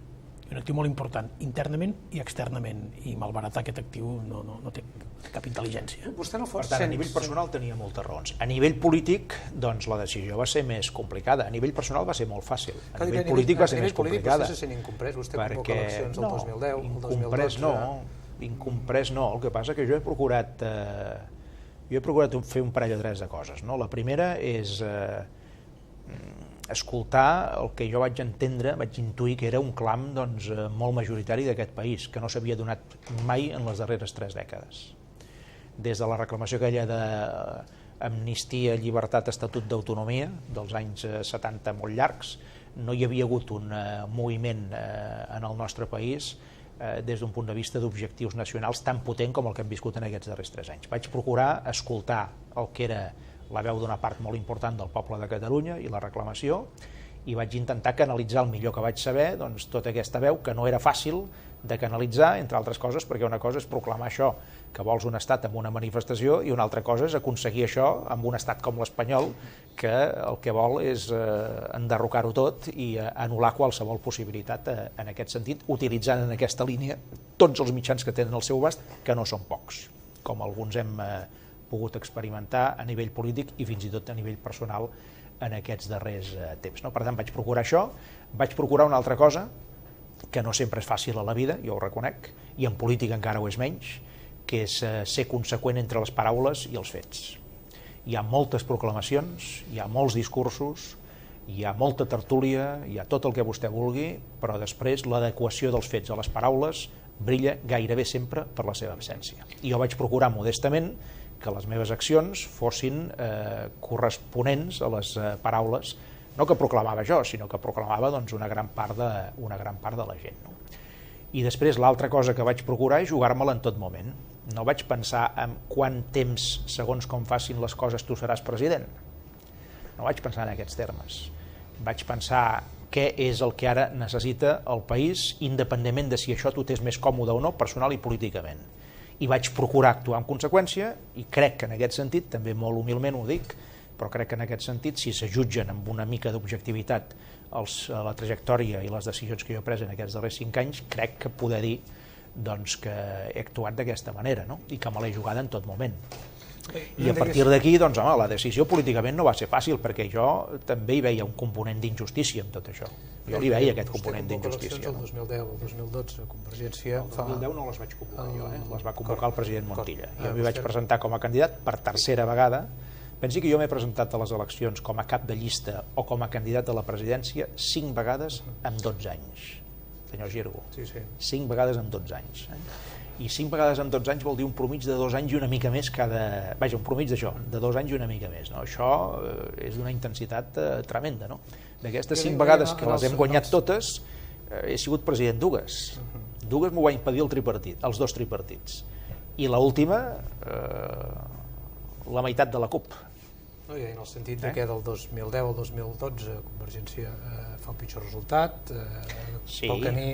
molt important, internament i externament, i malbaratar aquest actiu no té cap intel·ligència. Vostè, en el fons, per tant, a nivell personal tenia moltes raons. A nivell polític, doncs la decisió va ser més complicada. A nivell personal va ser molt fàcil. A nivell polític va ser més complicada. Vostè se sent incomprès, vostè convoca eleccions el 2010, el 2012... Incomprès no, el que passa que jo he procurat fer un parell o tres de coses. La primera és escoltar el que jo vaig entendre, vaig intuir que era un clam molt majoritari d'aquest país, que no s'havia donat mai en les darreres 3 dècades. Des de la reclamació aquella d'amnistia, llibertat, estatut d'autonomia, dels anys 70 molt llargs, no hi havia hagut un moviment en el nostre país des d'un punt de vista d'objectius nacionals tan potent com el que hem viscut en aquests darrers 3 anys. Vaig procurar escoltar el que era la veu d'una part molt important del poble de Catalunya i la reclamació, i vaig intentar canalitzar el millor que vaig saber tota aquesta veu, que no era fàcil de canalitzar, entre altres coses, perquè una cosa és proclamar això, que vols un estat amb una manifestació, i una altra cosa és aconseguir això amb un estat com l'espanyol, que el que vol és enderrocar-ho tot i anul·lar qualsevol possibilitat en aquest sentit, utilitzant en aquesta línia tots els mitjans que tenen al seu abast, que no són pocs, com alguns hem pogut experimentar a nivell polític i fins i tot a nivell personal en aquests darrers temps. Per tant, vaig procurar això, vaig procurar una altra cosa, que no sempre és fàcil a la vida, jo ho reconec, i en política encara ho és menys, que és ser conseqüent entre les paraules i els fets. Hi ha moltes proclamacions, hi ha molts discursos, hi ha molta tertúlia, hi ha tot el que vostè vulgui, però després l'adequació dels fets a les paraules brilla gairebé sempre per la seva absència. I jo vaig procurar modestament que les meves accions fossin corresponents a les paraules, no que proclamava jo, sinó que proclamava una gran part de la gent. I després l'altra cosa que vaig procurar és jugar-me-la en tot moment. No vaig pensar en quant temps, segons com facin les coses, tu seràs president. No vaig pensar en aquests termes. Vaig pensar què és el que ara necessita el país, independentment de si això t'ho és més còmode o no, personal i políticament. I vaig procurar actuar en conseqüència, i crec que en aquest sentit, també molt humilment ho dic, però crec que en aquest sentit, si s'ajutgen amb una mica d'objectivitat la trajectòria i les decisions que jo he pres en aquests darrers 5 anys, crec que poder dir que he actuat d'aquesta manera, i que me l'he jugada en tot moment. I a partir d'aquí, la decisió políticament no va ser fàcil, perquè jo també hi veia un component d'injustícia en tot això. Jo li veia aquest component d'injustícia. El 2010 o el 2012, Convergència... El 2010 no les vaig convocar jo, les va convocar el president Montilla. Jo m'hi vaig presentar com a candidat per tercera vegada. Pensi que jo m'he presentat a les eleccions com a cap de llista o com a candidat a la presidència 5 vegades en 12 anys, senyor Girgo. 5 vegades en 12 anys. I 5 vegades en 12 anys vol dir un promig de 2 anys i una mica més cada... Vaja, un promig d'això, de 2 anys i una mica més. Això és d'una intensitat tremenda. D'aquestes 5 vegades que les hem guanyat totes, he sigut president dues. Dues m'ho va impedir el tripartit, els 2 tripartits. I l'última, la meitat de la CUP. I en el sentit que del 2010 al 2012 Convergència fa un pitjor resultat, pel camí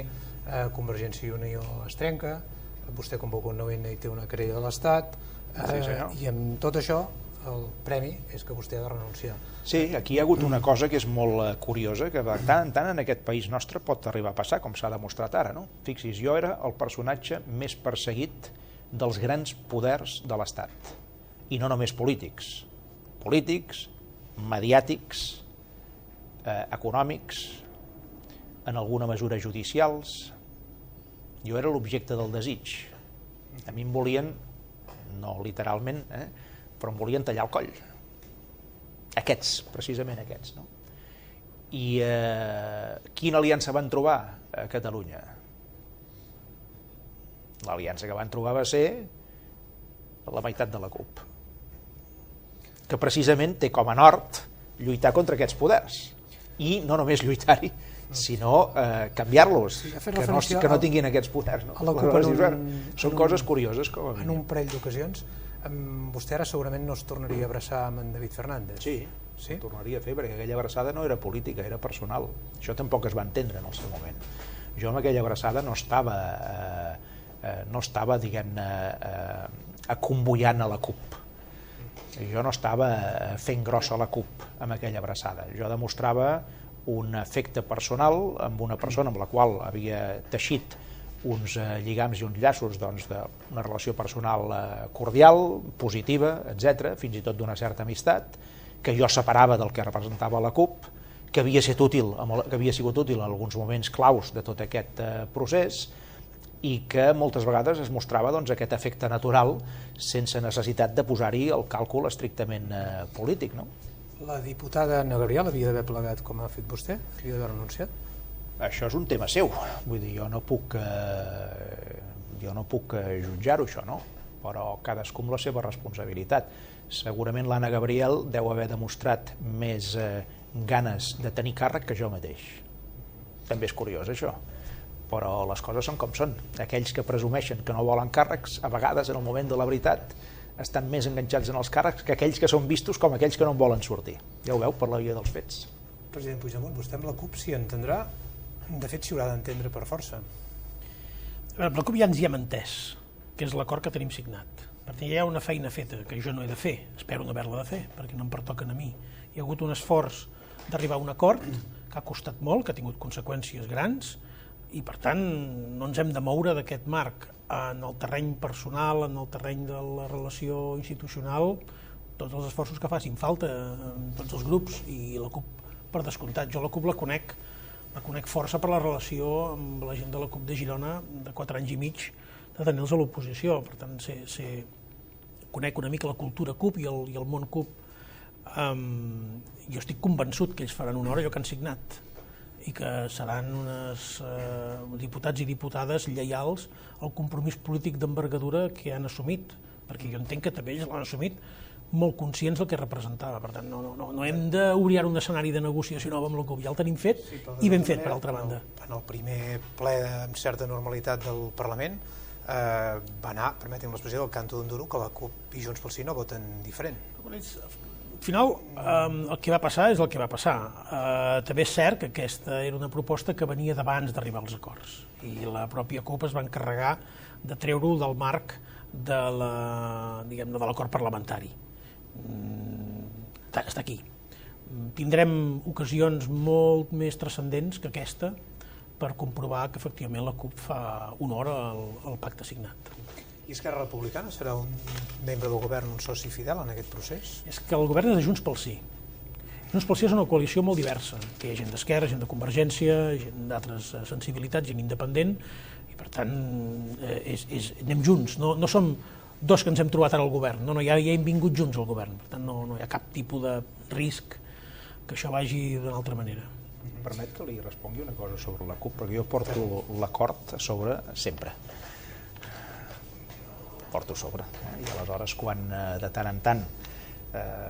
Convergència i Unió es trenca, vostè convoca un nou himne i té una querella de l'Estat, i amb tot això el premi és que vostè ha de renunciar. Sí, aquí hi ha hagut una cosa que és molt curiosa, que de tant en tant en aquest país nostre pot arribar a passar, com s'ha demostrat ara. Fixi's, jo era el personatge més perseguit dels grans poders de l'Estat, i no només polítics, mediàtics, econòmics, en alguna mesura judicials. Jo era l'objecte del desig. A mi em volien, no literalment, però em volien tallar el coll. Aquests, precisament aquests. I quina aliança van trobar a Catalunya? L'aliança que van trobar va ser la meitat de la CUP, que precisament té com a nord lluitar contra aquests poders. I no només lluitar-hi, sinó canviar-los, que no tinguin aquests poders. Són coses curioses. En un parell d'ocasions, vostè ara segurament no es tornaria a abraçar amb en David Fernández. Sí, ho tornaria a fer, perquè aquella abraçada no era política, era personal. Això tampoc es va entendre en el seu moment. Jo amb aquella abraçada no estava diguem-ne, acomboiant a la CUP. Jo no estava fent grossa la CUP amb aquella abraçada. Jo demostrava un afecte personal amb una persona amb la qual havia teixit uns lligams i uns llaços d'una relació personal cordial, positiva, etc., fins i tot d'una certa amistat, que jo separava del que representava la CUP, que havia sigut útil en alguns moments claus de tot aquest procés, i que moltes vegades es mostrava aquest efecte natural sense necessitat de posar-hi el càlcul estrictament polític. La diputada Anna Gabriel havia d'haver plegat com ha fet vostè? Havia d'haver renunciat? Això és un tema seu, vull dir, jo no puc jutjar-ho, això, no? Però cadascú amb la seva responsabilitat. Segurament l'Anna Gabriel deu haver demostrat més ganes de tenir càrrec que jo mateix. També és curiós, això. Però les coses són com són. Aquells que presumeixen que no volen càrrecs, a vegades, en el moment de la veritat, estan més enganxats en els càrrecs que aquells que són vistos com aquells que no en volen sortir. Ja ho veu per la via dels fets. President Puigdemont, vostè amb la CUP s'hi entendrà? De fet, s'hi haurà d'entendre per força. La CUP ja ens hi hem entès, que és l'acord que tenim signat. Per tant, hi ha una feina feta que jo no he de fer, espero no haver-la de fer, perquè no em pertoquen a mi. Hi ha hagut un esforç d'arribar a un acord que ha costat molt, que ha tingut conseqüències grans, i per tant no ens hem de moure d'aquest marc en el terreny personal, en el terreny de la relació institucional, tots els esforços que facin falta en tots els grups, i la CUP per descomptat. Jo la CUP la conec força per la relació amb la gent de la CUP de Girona de 4 anys i mig de tenir-los a l'oposició, per tant conec una mica la cultura CUP i el món CUP. Jo estic convençut que ells faran honor a allò que han signat i que seran uns diputats i diputades lleials al compromís polític d'envergadura que han assumit, perquè jo entenc que també ells l'han assumit molt conscients del que representava. Per tant, no hem d'obrir un escenari de negociació nova amb la CUP, ja el tenim fet i ben fet, per altra banda. En el primer ple amb certa normalitat del Parlament va anar, permeti'm l'expressió, del canto d'un duro, que la CUP i Junts pel Sí no voten diferent. Al final, el que va passar és el que va passar. També és cert que aquesta era una proposta que venia d'abans d'arribar als acords, i la pròpia CUP es va encarregar de treure-ho del marc de l'acord parlamentari. Està aquí. Tindrem ocasions molt més transcendents que aquesta per comprovar que efectivament la CUP fa honor al pacte signat. I Esquerra Republicana serà un membre del govern, un soci fidel en aquest procés? És que el govern és de Junts pel Sí. Junts pel Sí és una coalició molt diversa, que hi ha gent d'esquerra, gent de Convergència, gent d'altres sensibilitats, gent independent, i per tant anem junts, no som dos que ens hem trobat ara al govern, ja hem vingut junts al govern, per tant no hi ha cap tipus de risc que això vagi d'una altra manera. Permet que li respongui una cosa sobre la CUP, perquè jo porto l'acord a sobre sempre. Porto a sobre. I aleshores, quan de tant en tant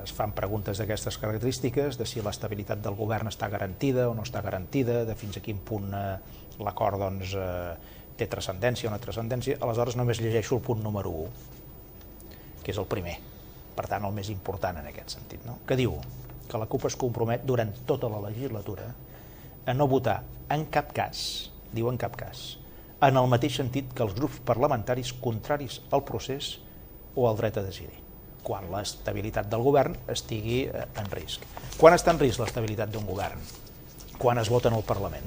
es fan preguntes d'aquestes característiques, de si l'estabilitat del govern està garantida o no està garantida, de fins a quin punt l'acord té transcendència o no transcendència, aleshores només llegeixo el punt número 1, que és el primer, per tant el més important en aquest sentit, que diu que la CUP es compromet durant tota la legislatura a no votar en cap cas, diu en cap cas, en el mateix sentit que els grups parlamentaris contraris al procés o al dret a decidir, quan l'estabilitat del govern estigui en risc. Quan està en risc l'estabilitat d'un govern? Quan es vota en el Parlament.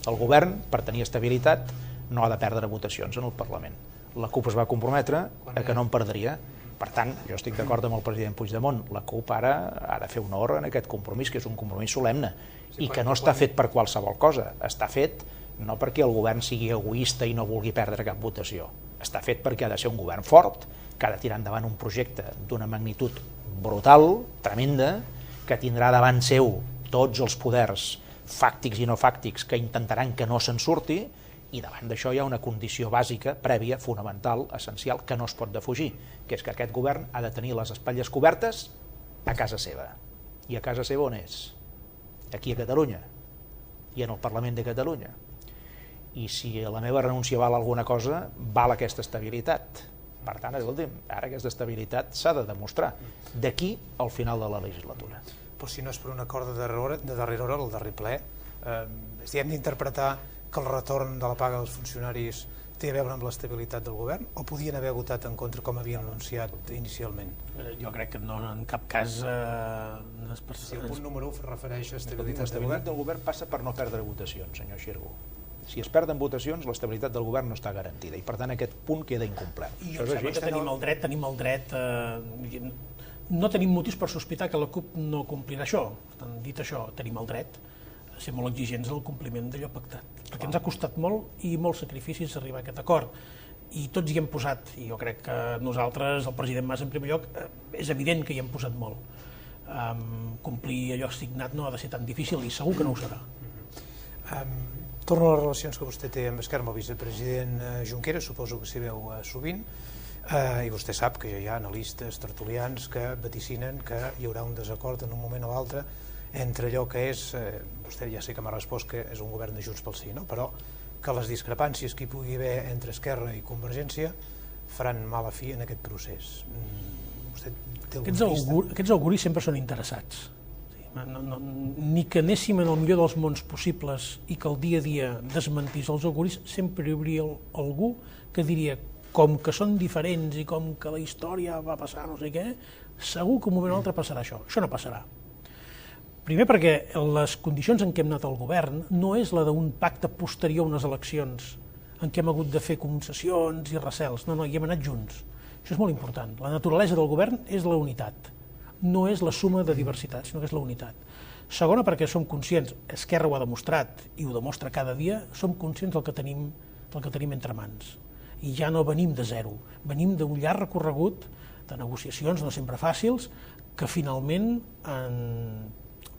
El govern, per tenir estabilitat, no ha de perdre votacions en el Parlament. La CUP es va comprometre a que no en perdria. Per tant, jo estic d'acord amb el president Puigdemont, la CUP ara ha de fer honor en aquest compromís, que és un compromís solemne, i que no està fet per qualsevol cosa, està fet no perquè el govern sigui egoista i no vulgui perdre cap votació, està fet perquè ha de ser un govern fort, que ha de tirar endavant un projecte d'una magnitud brutal, tremenda, que tindrà davant seu tots els poders fàctics i no fàctics que intentaran que no se'n surti, i davant d'això hi ha una condició bàsica, prèvia, fonamental, essencial, que no es pot defugir, que és que aquest govern ha de tenir les espatlles cobertes a casa seva. I a casa seva on és? Aquí a Catalunya, i en el Parlament de Catalunya. I si la meva renúncia val alguna cosa, val aquesta estabilitat. Per tant, escolti'm, ara aquesta estabilitat s'ha de demostrar d'aquí al final de la legislatura. Però si no és per un acord de darrera hora, el darrer ple, hem d'interpretar que el retorn de la paga dels funcionaris té a veure amb l'estabilitat del govern, o podien haver votat en contra com havien anunciat inicialment? Jo crec que no, en cap cas... Si el punt número 1 refereix a estabilitat del L'estabilitat govern... del govern passa per no perdre votacions, senyor Xirgo. Si es perden votacions, l'estabilitat del govern no està garantida, i per tant aquest punt queda incomplert. I jo sembla que tenim el dret... No tenim motius per sospitar que la CUP no complirà això. Per tant, dit això, tenim el dret a ser molt exigents al compliment d'allò pactat. Perquè ens ha costat molt i molts sacrificis arribar a aquest acord. I tots hi hem posat, i jo crec que nosaltres, el president Mas en primer lloc, és evident que hi hem posat molt. complir allò signat no ha de ser tan difícil, i segur que no ho serà. Torno a les relacions que vostè té amb Esquerra, amb el vicepresident Junqueras, suposo que s'hi veu sovint, i vostè sap que hi ha analistes, tertulians, que vaticinen que hi haurà un desacord en un moment o l'altre entre allò que és, vostè ja sé que m'ha respost que és un govern de Junts pel Sí, no? Però que les discrepàncies que hi pugui haver entre Esquerra i Convergència faran mala fi en aquest procés. Vostè té Aquests auguris sempre són interessats. Ni que anéssim en el millor dels mons possibles i que el dia a dia desmentís els auguris, sempre hi hauria algú que diria, com que són diferents i com que la història va passar no sé què, segur que un moment o altre passarà això. Això no passarà. Primer perquè les condicions en què hem anat al govern no és la d'un pacte posterior a unes eleccions en què hem hagut de fer concessions i recels. No, hi hem anat junts. Això és molt important. La naturalesa del govern és la unitat. No és la suma de diversitat, sinó que és la unitat. Segona, perquè som conscients, Esquerra ho ha demostrat i ho demostra cada dia, som conscients del que tenim entre mans. I ja no venim de zero, venim d'un llarg recorregut de negociacions no sempre fàcils que finalment han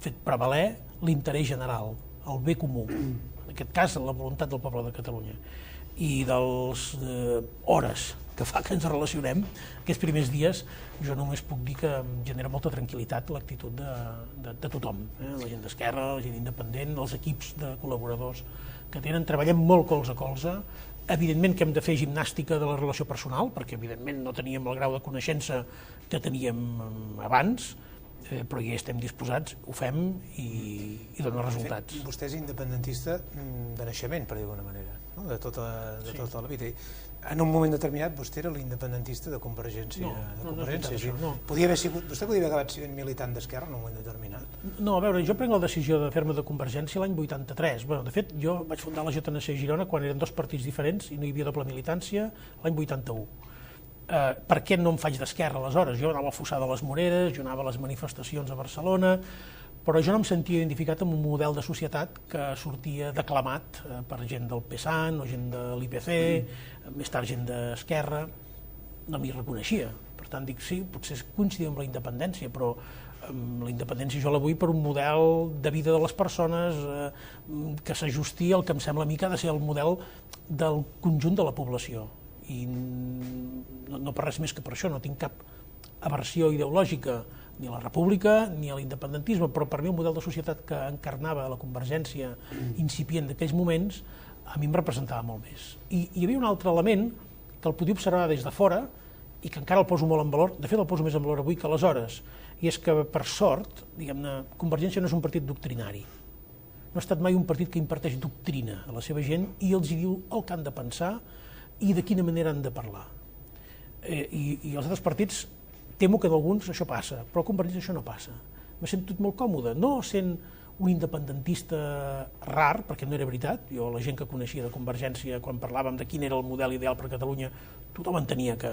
fet prevaler l'interès general, el bé comú, en aquest cas la voluntat del poble de Catalunya. I de les hores que fa que ens relacionem, aquests primers dies, jo només puc dir que em genera molta tranquil·litat l'actitud de tothom, la gent d'Esquerra, la gent independent, els equips de col·laboradors que tenen, treballem molt colze a colze. Evidentment que hem de fer gimnàstica de la relació personal, perquè evidentment no teníem el grau de coneixença que teníem abans, però ja estem disposats, ho fem i dona resultats. Vostè és independentista de naixement, per dir d'alguna manera, no? de tota la vida. En un moment determinat vostè era l'independentista de Convergència. Vostè podia haver acabat sent militant d'Esquerra en un moment determinat? No, a veure, jo prenc la decisió de fer-me de Convergència l'any 83. De fet, jo vaig fundar la JNC Girona quan eren dos partits diferents i no hi havia doble militància l'any 81. Per què no em faig d'Esquerra aleshores? Jo anava a Fossar de les Moreres, jo anava a les manifestacions a Barcelona, però jo no em sentia identificat amb un model de societat que sortia declamat per gent del PSAN o gent de l'IPC, més tard gent d'Esquerra, no m'hi reconeixia. Per tant, dic, sí, potser coincidim amb la independència, però la independència jo la vull per un model de vida de les persones que s'ajusti al que em sembla a mi que ha de ser el model del conjunt de la població. I no per res més que per això, no tinc cap aversió ideològica ni a la república ni a l'independentisme, però per mi el model de societat que encarnava la Convergència incipient d'aquells moments a mi em representava molt més. I hi havia un altre element que el podia observar des de fora i que encara el poso molt en valor, de fet el poso més en valor avui que aleshores, i és que per sort, diguem-ne, Convergència no és un partit doctrinari. No ha estat mai un partit que imparteix doctrina a la seva gent i els diu el que han de pensar i de quina manera han de parlar. I els altres partits, temo que d'alguns això passa, però a Convergència això no passa. M'he sentit molt còmode, no sent un independentista rar, perquè no era veritat. Jo, la gent que coneixia de Convergència, quan parlàvem de quin era el model ideal per a Catalunya, tothom entenia que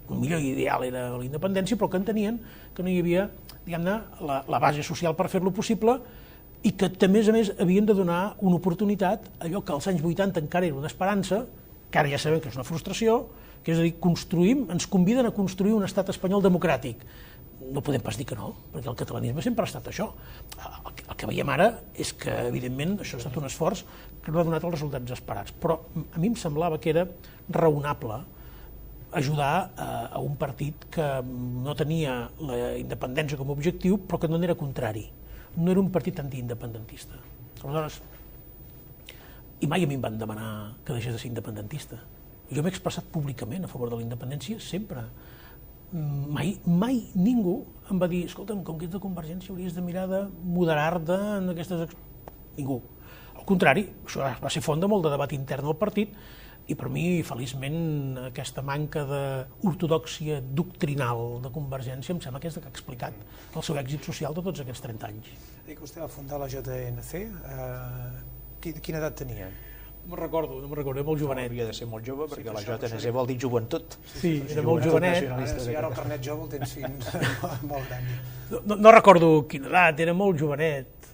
el millor ideal era la independència, però que entenien que no hi havia, diguem-ne, la base social per fer-lo possible i que, a més, havien de donar una oportunitat a allò que als anys 80 encara era una esperança, que ara ja sabem que és una frustració, que és a dir, ens conviden a construir un estat espanyol democràtic. No podem pas dir que no, perquè el catalanisme sempre ha estat això. El que veiem ara és que, evidentment, això ha estat un esforç que no ha donat els resultats esperats, però a mi em semblava que era raonable ajudar a un partit que no tenia la independència com a objectiu, però que no n'era contrari. No era un partit antiindependentista. Aleshores, i mai a mi em van demanar que deixés de ser independentista. Jo m'he expressat públicament a favor de la independència sempre. Mai ningú em va dir, escolta'm, com que ets de Convergència hauries de mirar de moderar-te en aquestes... Ningú. Al contrari, això va ser font de molt de debat intern al partit i per mi, feliçment, aquesta manca d'ortodòxia doctrinal de Convergència em sembla que és el que ha explicat el seu èxit social de tots aquests 30 anys. Dic que vostè va fundar la JNC. Quina edat tenia? No me'n recordo, era molt jovenet. Havia de ser molt jove, perquè la JNC vol dir joventut. Sí, era molt jovenet. Si ara el carnet jove el tens fins molt gran. No recordo quina edat, era molt jovenet.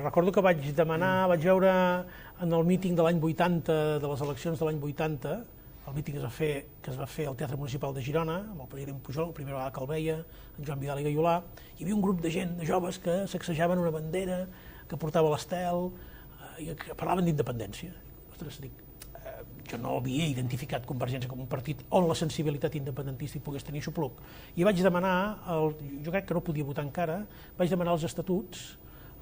Recordo que vaig veure en el míting de l'any 80, de les eleccions de l'any 80, el míting que es va fer al Teatre Municipal de Girona, amb el president Pujol, la primera vegada que el veia, en Joan Vidal i Gaiolà, hi havia un grup de gent, de joves, que sacsejaven una bandera, que portava l'estel, i que parlaven d'independència. Ostres, dic, jo no havia identificat Convergència com un partit on la sensibilitat independentista hi pogués tenir xupluc. I vaig demanar, jo crec que no podia votar encara, vaig demanar els estatuts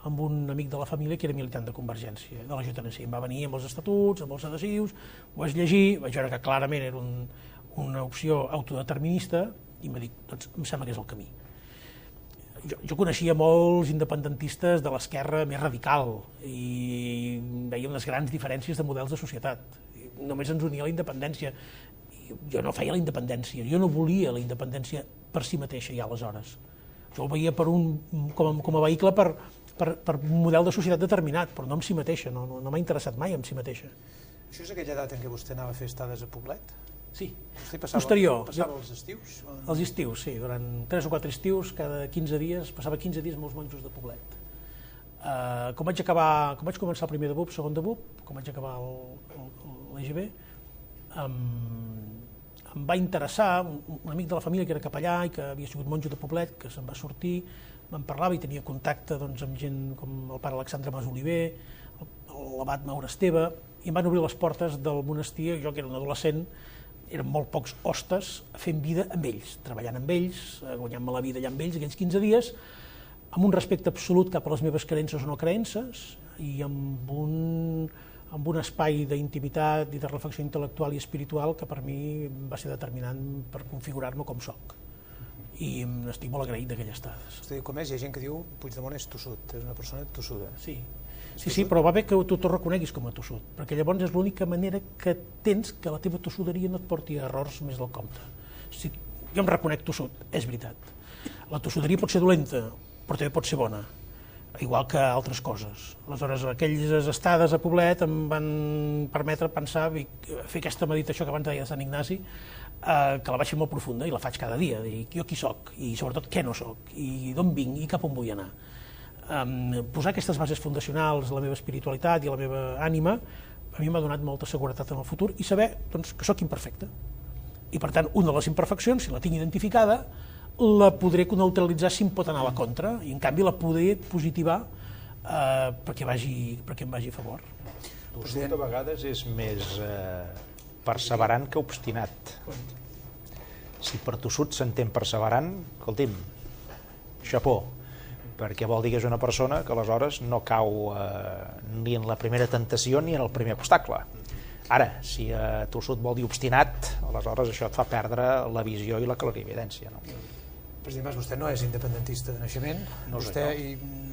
amb un amic de la família que era militant de Convergència, de la JNC. Em va venir amb els estatuts, amb els adhesius, ho vaig llegir, vaig veure que clarament era una opció autodeterminista i em va dir, doncs em sembla que és el camí. Jo coneixia molts independentistes de l'esquerra més radical i veia unes grans diferències de models de societat. Només ens unia la independència. Jo no feia la independència, jo no volia la independència per si mateixa ja aleshores. Jo ho veia com a vehicle per un model de societat determinat, però no en si mateixa, no m'ha interessat mai en si mateixa. Això és aquella edat en què vostè anava a fer estades a Poblet? Sí, posterior. Passava els estius? Els estius, sí, durant 3 o 4 estius, cada 15 dies, passava 15 dies amb els monjos de Poblet. Com vaig començar el primer de BUP, segon de BUP, com vaig acabar l'EGB, em va interessar un amic de la família que era capellà i que havia sigut monjo de Poblet, que se'n va sortir, me'n parlava i tenia contacte amb gent com el pare Alexandre Mas Oliver, l'abat Maure Esteve, i em van obrir les portes del monestir. Jo, que era un adolescent, eren molt pocs hostes fent vida amb ells, treballant amb ells, guanyant-me la vida allà amb ells, aquells 15 dies, amb un respecte absolut cap a les meves creences o no creences i amb un espai d'intimitat i de reflexió intel·lectual i espiritual que per mi va ser determinant per configurar-me com soc. I estic molt agraït d'aquelles estades. Com és? Hi ha gent que diu Puigdemont és tossut, és una persona tossuda. Sí, però va bé que tu t'ho reconeguis com a tossut, perquè llavors és l'única manera que tens que la teva tossuderia no et porti a errors més del compte. Jo em reconec tossut, és veritat. La tossuderia pot ser dolenta, però també pot ser bona, igual que altres coses. Aleshores, aquelles estades a Poblet em van permetre pensar, fer aquesta meditació que abans deia de Sant Ignasi, que la vaig fer molt profunda i la faig cada dia, dir jo qui soc i sobretot què no soc i d'on vinc i cap on vull anar. Posar aquestes bases fundacionals, la meva espiritualitat i la meva ànima, a mi m'ha donat molta seguretat en el futur i saber que soc imperfecte. I per tant, una de les imperfeccions, si la tinc identificada, la podré neutralitzar si em pot anar a la contra i en canvi la podré positivar perquè em vagi a favor. Tossut a vegades és més perseverant que obstinat. Si per tossut s'entén perseverant, escolti'm, xapó, perquè vol dir que és una persona que aleshores no cau ni en la primera tentació ni en el primer obstacle. Ara, si tossut vol dir obstinat, aleshores això et fa perdre la visió i la clarividència. President Mas, vostè no és independentista de naixement, vostè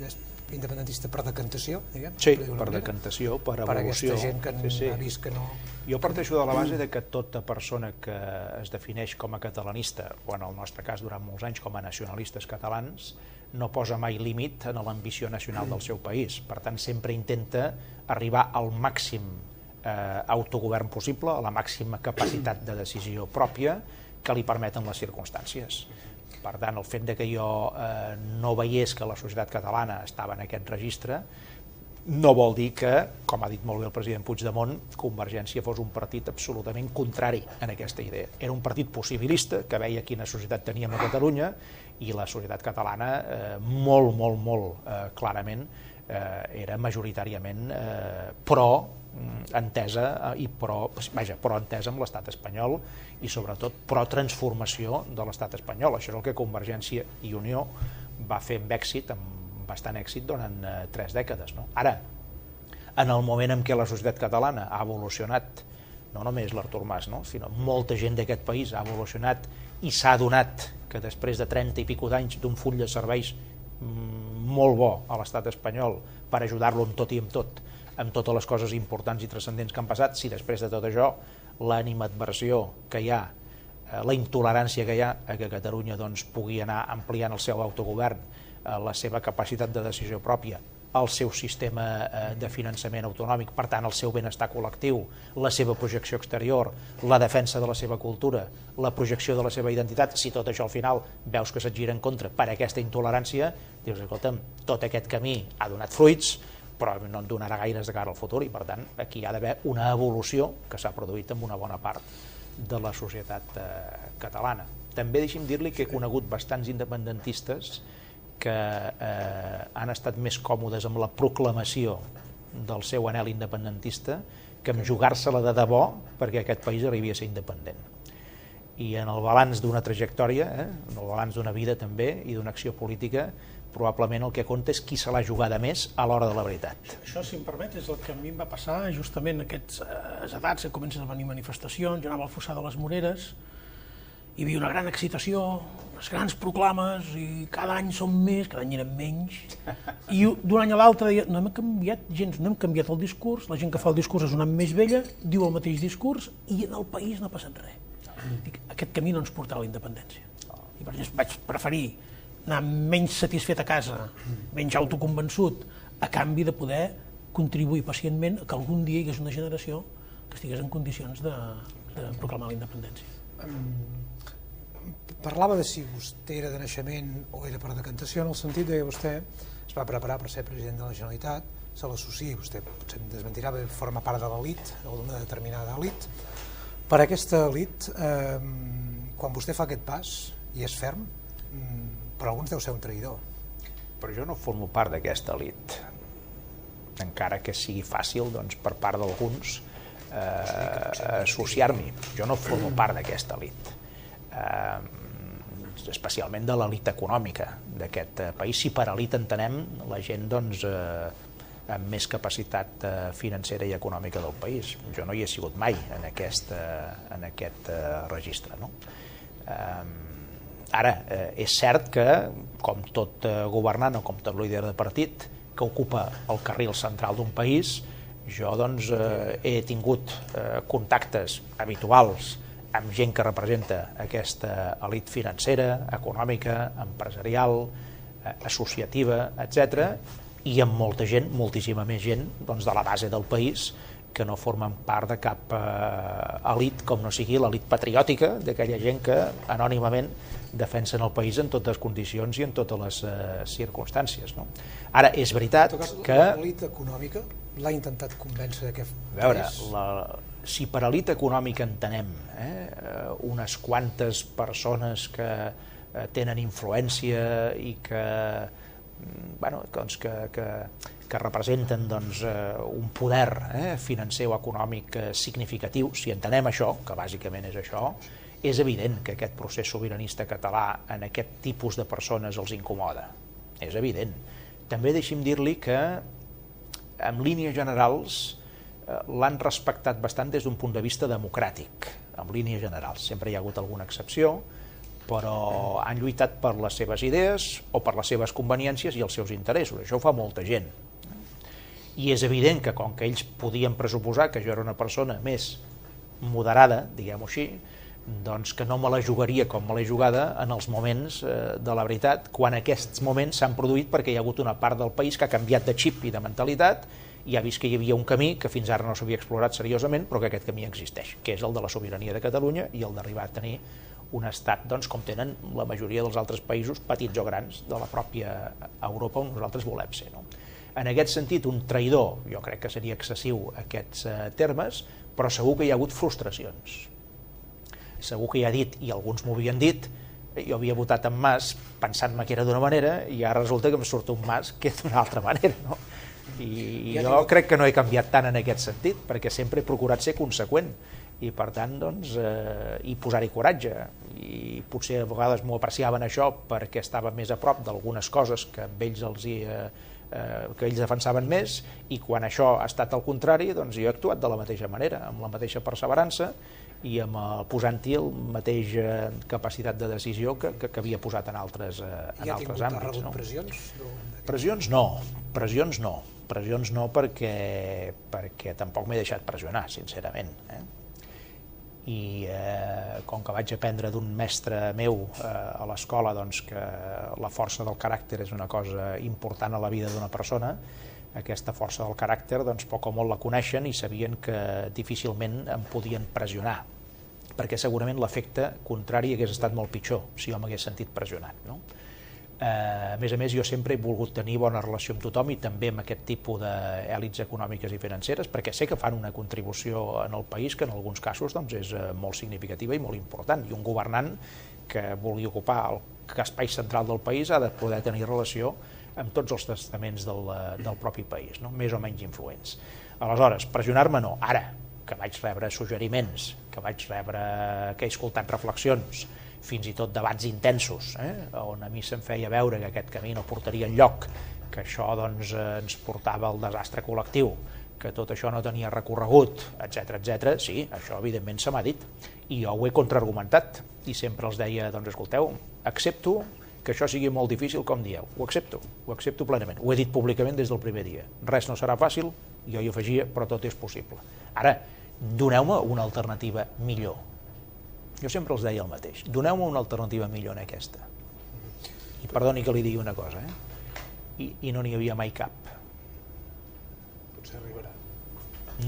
és independentista per decantació, diguem? Sí, per decantació, per evolució. Per aquesta gent que ha vist que no... Jo parteixo de la base que tota persona que es defineix com a catalanista, o en el nostre cas durant molts anys com a nacionalistes catalans, no posa mai límit en l'ambició nacional del seu país. Per tant, sempre intenta arribar al màxim autogovern possible, a la màxima capacitat de decisió pròpia que li permeten les circumstàncies. Per tant, el fet que jo no veiés que la societat catalana estava en aquest registre no vol dir que, com ha dit molt bé el president Puigdemont, Convergència fos un partit absolutament contrari en aquesta idea. Era un partit possibilista que veia quina societat teníem a Catalunya i la societat catalana molt clarament era majoritàriament entesa amb l'estat espanyol i sobretot pro-transformació de l'estat espanyol. Això és el que Convergència i Unió va fer amb èxit, amb bastant èxit durant 3 dècades. Ara, en el moment en què la societat catalana ha evolucionat, no només l'Artur Mas, sinó molta gent d'aquest país ha evolucionat i s'ha adonat que després de 30 i pico d'anys d'un full de serveis molt bo a l'estat espanyol per ajudar-lo amb tot i amb tot, amb totes les coses importants i transcendents que han passat, si després de tot això l'animadversió que hi ha, la intolerància que hi ha a que Catalunya pugui anar ampliant el seu autogovern, la seva capacitat de decisió pròpia, el seu sistema de finançament autonòmic, per tant el seu benestar col·lectiu, la seva projecció exterior, la defensa de la seva cultura, la projecció de la seva identitat, si tot això al final veus que se't gira en contra per aquesta intolerància, dius, escolta'm, tot aquest camí ha donat fruits, però no en donarà gaires de cara al futur i per tant aquí hi ha d'haver una evolució que s'ha produït en una bona part de la societat catalana. També deixi'm dir-li que he conegut bastants independentistes que han estat més còmodes amb la proclamació del seu anhel independentista que amb jugar-se-la de debò perquè aquest país arribi a ser independent. I en el balanç d'una trajectòria, en el balanç d'una vida també i d'una acció política, probablement el que compta és qui se l'ha jugada més a l'hora de la veritat. Això, si em permet, és el que a mi em va passar justament en aquestes edats que comencen a venir manifestacions. Jo anava al Fossar de les Moreres, hi havia una gran excitació, unes grans proclames, i cada any som més, cada any eren menys, i d'un any a l'altre deia, no hem canviat gens, no hem canviat el discurs, la gent que fa el discurs és una més vella, diu el mateix discurs, i en el país no ha passat res. Dic, aquest camí no ens portarà a la independència. I per això vaig preferir anar menys satisfet a casa, menys autoconvençut, a canvi de poder contribuir pacientment a que algun dia hi hagués una generació que estigués en condicions de proclamar la independència. Parlava de si vostè era de naixement o era per decantació, en el sentit que vostè es va preparar per ser president de la Generalitat, se l'associa, vostè potser em desmentirà, forma part de l'elit o d'una determinada elit. Per aquesta elit, quan vostè fa aquest pas i és ferm, per alguns deu ser un traïdor. Però jo no formo part d'aquesta elit, encara que sigui fàcil doncs, per part d'alguns associar-m'hi. Jo no formo part d'aquesta elit, especialment de l'elit econòmica d'aquest país. Si per elit entenem la gent doncs, amb més capacitat financera i econòmica del país. Jo no hi he sigut mai en aquest registre. No? Ara, és cert que, com tot governant o com tot líder de partit que ocupa el carril central d'un país, jo doncs, he tingut contactes habituals amb gent que representa aquesta elit financera, econòmica, empresarial, associativa, etc., i amb molta gent, moltíssima més gent doncs, de la base del país que no formen part de cap elit, com no sigui l'elit patriòtica d'aquella gent que anònimament defensen el país en totes les condicions i en totes les circumstàncies. No? Ara, és veritat que... L'elit econòmica l'ha intentat convèncer que... A veure, si per elit econòmica entenem unes quantes persones que tenen influència i que representen un poder financer o econòmic significatiu, si entenem això, que bàsicament és això, és evident que aquest procés sobiranista català en aquest tipus de persones els incomoda. És evident. També deixi'm dir-li que en línies generals l'han respectat bastant des d'un punt de vista democràtic, en línies generals. Sempre hi ha hagut alguna excepció, però han lluitat per les seves idees o per les seves conveniències i els seus interessos. Això ho fa molta gent. I és evident que, com que ells podien pressuposar que jo era una persona més moderada, diguem-ho així, doncs que no me la jugaria com me l'he jugada en els moments de la veritat, quan aquests moments s'han produït perquè hi ha hagut una part del país que ha canviat de xip i de mentalitat i ha vist que hi havia un camí que fins ara no s'havia explorat seriosament, però que aquest camí existeix, que és el de la sobirania de Catalunya i el d'arribar a tenir un estat doncs, com tenen la majoria dels altres països, petits o grans, de la pròpia Europa on nosaltres volem ser. No? En aquest sentit, un traïdor, jo crec que seria excessiu aquests termes, però segur que hi ha hagut frustracions. Segur que hi ha dit, i alguns m'ho havien dit, jo havia votat en Mas pensant-me que era d'una manera i ara resulta que em surt un Mas que és d'una altra manera. No? I jo crec que no he canviat tant en aquest sentit, perquè sempre he procurat ser conseqüent i per tant doncs, i posar-hi coratge, i potser a vegades m'ho apreciaven això perquè estava més a prop d'algunes coses que amb ells que ells defensaven més, i quan això ha estat al contrari, doncs jo he actuat de la mateixa manera, amb la mateixa perseverança i amb posant-hi la mateixa capacitat de decisió que havia posat en altres àmbits. Ha rebut pressions? Pressions no, perquè tampoc m'he deixat pressionar, sincerament. I com que vaig aprendre d'un mestre meu a l'escola doncs, que la força del caràcter és una cosa important a la vida d'una persona, aquesta força del caràcter doncs, poc o molt la coneixen i sabien que difícilment em podien pressionar, perquè segurament l'efecte contrari hagués estat molt pitjor si jo m'hagués sentit pressionat. No? A més, jo sempre he volgut tenir bona relació amb tothom i també amb aquest tipus d'èlits econòmiques i financeres, perquè sé que fan una contribució en el país que en alguns casos és molt significativa i molt important, i un governant que vulgui ocupar l'espai central del país ha de poder tenir relació amb tots els estaments del propi país, més o menys influents. Aleshores, pressionar-me no, ara que vaig rebre suggeriments, que he escoltat reflexions, fins i tot debats intensos, on a mi se'm feia veure que aquest camí no portaria enlloc, que això ens portava al desastre col·lectiu, que tot això no tenia recorregut, etc. Sí, això evidentment se m'ha dit, i jo ho he contraargumentat, i sempre els deia, escolteu, accepto que això sigui molt difícil, com dieu, ho accepto plenament, ho he dit públicament des del primer dia, res no serà fàcil, jo hi afegia, però tot és possible. Ara, doneu-me una alternativa millor. Jo sempre els deia el mateix, doneu-me una alternativa millor en aquesta. I perdoni que li digui una cosa, i no n'hi havia mai cap. Potser arribarà.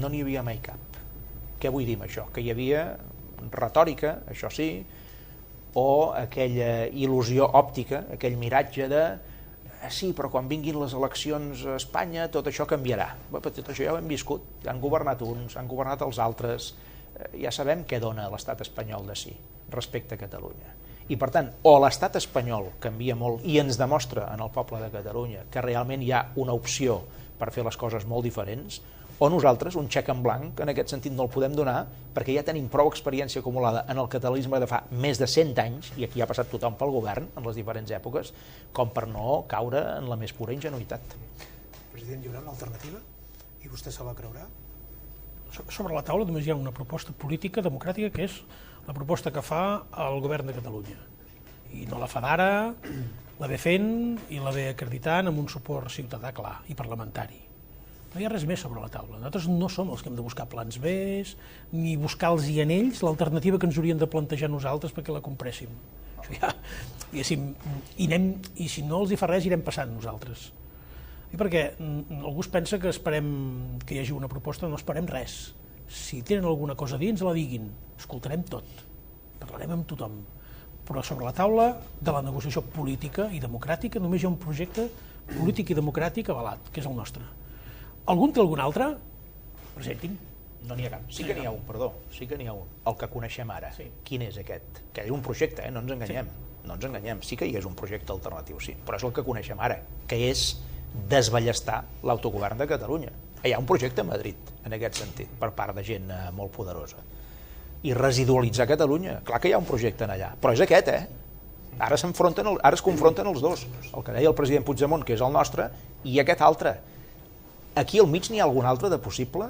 No n'hi havia mai cap. Què vull dir amb això? Que hi havia retòrica, això sí, o aquella il·lusió òptica, aquell miratge de sí, però quan vinguin les eleccions a Espanya tot això canviarà. Tot això ja ho hem viscut, han governat uns, han governat els altres, ja sabem què dona l'estat espanyol de sí respecte a Catalunya. I per tant, o l'estat espanyol canvia molt i ens demostra en el poble de Catalunya que realment hi ha una opció per fer les coses molt diferents, o nosaltres, un xec en blanc, en aquest sentit no el podem donar perquè ja tenim prou experiència acumulada en el catalanisme de fa més de 100 anys, i aquí ha passat tothom pel govern en les diferents èpoques, com per no caure en la més pura ingenuïtat. President, hi haurà una alternativa? I vostè se la creurà? Sobre la taula només hi ha una proposta política democràtica, que és la proposta que fa el govern de Catalunya. I no la fa d'ara, la ve fent i la ve acreditant amb un suport ciutadà clar i parlamentari. No hi ha res més sobre la taula. Nosaltres no som els que hem de buscar plans B, ni buscar-los i en ells l'alternativa que ens haurien de plantejar nosaltres perquè la compréssim. Això ja, i si no els hi fa res, irem passant nosaltres. I perquè algú es pensa que esperem que hi hagi una proposta, no esperem res. Si tenen alguna cosa a dir, ens la diguin. Escoltarem tot, parlarem amb tothom. Però sobre la taula de la negociació política i democràtica només hi ha un projecte polític i democràtic avalat, que és el nostre. Algun té algun altre? Presentin. No n'hi ha cap. Sí que n'hi ha un, perdó. Sí que n'hi ha un. El que coneixem ara. Sí. Quin és aquest? Que és un projecte, no ens enganyem. No ens enganyem. Sí que hi és un projecte alternatiu, sí. Però és el que coneixem ara, que és desballestar l'autogovern de Catalunya. Hi ha un projecte a Madrid, en aquest sentit, per part de gent molt poderosa. I residualitzar Catalunya. Clar que hi ha un projecte en allà, però és aquest, Ara es confronten els dos. El que deia el president Puigdemont, que és el nostre, i aquest altre. Aquí al mig n'hi ha algun altre de possible?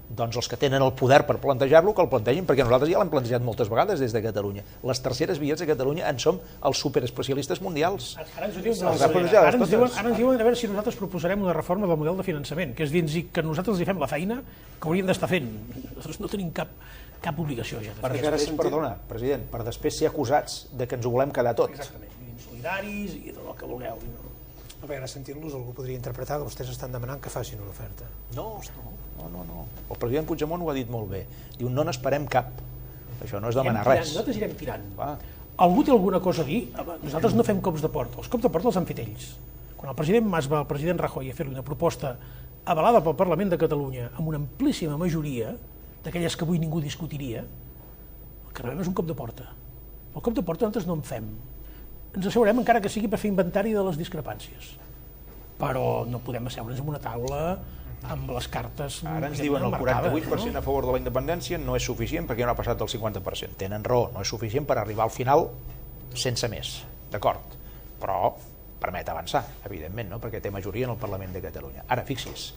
Doncs els que tenen el poder per plantejar-lo, que el plantegin, perquè nosaltres ja l'hem plantejat moltes vegades des de Catalunya. Les terceres vies de Catalunya en som els superespecialistes mundials. Ara ens diuen a veure si nosaltres proposarem una reforma del model de finançament, que és dir que nosaltres els hi fem la feina que hauríem d'estar fent. Nosaltres no tenim cap obligació ja. Per després, perdona, president, per després ser acusats de que ens ho volem quedar tot. Exactament, insolidaris i tot el que vulgueu. A veure, sentint-los algú podria interpretar que vostès estan demanant que facin una oferta. No. El president Puigdemont ho ha dit molt bé. Diu, no n'esperem cap. Això no és demanar res. Nosaltres irem tirant. Algú té alguna cosa a dir? Nosaltres no fem cops de porta. Els cops de porta els han fet ells. Quan el president Mas va al president Rajoy a fer-li una proposta avalada pel Parlament de Catalunya amb una amplíssima majoria, d'aquelles que avui ningú discutiria, el que rebem és un cop de porta. El cop de porta nosaltres no en fem. Ens asseurem encara que sigui per fer inventari de les discrepàncies. Però no podem asseure'ns en una taula amb les cartes... Ara ens diuen el 48% a favor de la independència no és suficient perquè no ha passat del 50%. Tenen raó, no és suficient per arribar al final sense més, d'acord? Però permet avançar, evidentment, perquè té majoria en el Parlament de Catalunya. Ara, fixi's,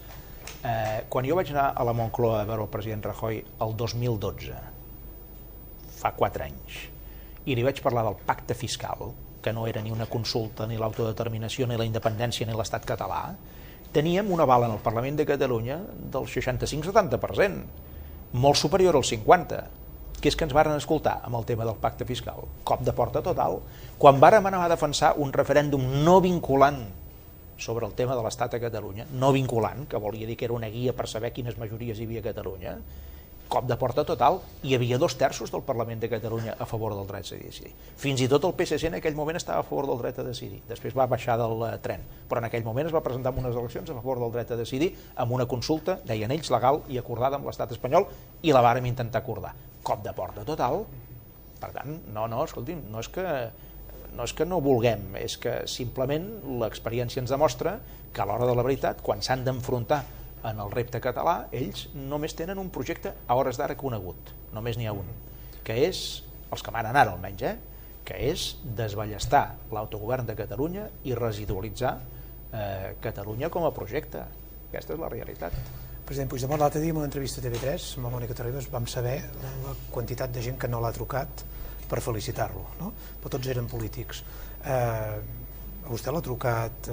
quan jo vaig anar a la Moncloa a veure el president Rajoy el 2012, fa 4 anys, i li vaig parlar del pacte fiscal, que no era ni una consulta, ni l'autodeterminació, ni la independència, ni l'estat català, teníem un aval en el Parlament de Catalunya del 65-70%, molt superior al 50%, que és que ens varen escoltar amb el tema del pacte fiscal. Cop de porta total. Quan vàrem anar a defensar un referèndum no vinculant sobre el tema de l'estat a Catalunya, no vinculant, que volia dir que era una guia per saber quines majories hi havia a Catalunya, cop de porta total. Hi havia 2/3 del Parlament de Catalunya a favor del dret a decidir. Fins i tot el PSC en aquell moment estava a favor del dret a decidir. Després va baixar del tren, però en aquell moment es va presentar en unes eleccions a favor del dret a decidir amb una consulta, deien ells, legal i acordada amb l'estat espanyol, i la vàrem intentar acordar. Cop de porta total. Per tant, escolti'm, no és que no vulguem, és que simplement l'experiència ens demostra que a l'hora de la veritat, quan s'han d'enfrontar en el repte català, ells només tenen un projecte a hores d'ara conegut, només n'hi ha un, que és, els que manen ara almenys, que és desballestar l'autogovern de Catalunya i residualitzar Catalunya com a projecte. Aquesta és la realitat. President Puigdemont, l'altre dia en una entrevista a TV3 amb la Mònica Terribas vam saber la quantitat de gent que no l'ha trucat per felicitar-lo, no? Però tots eren polítics. A vostè l'ha trucat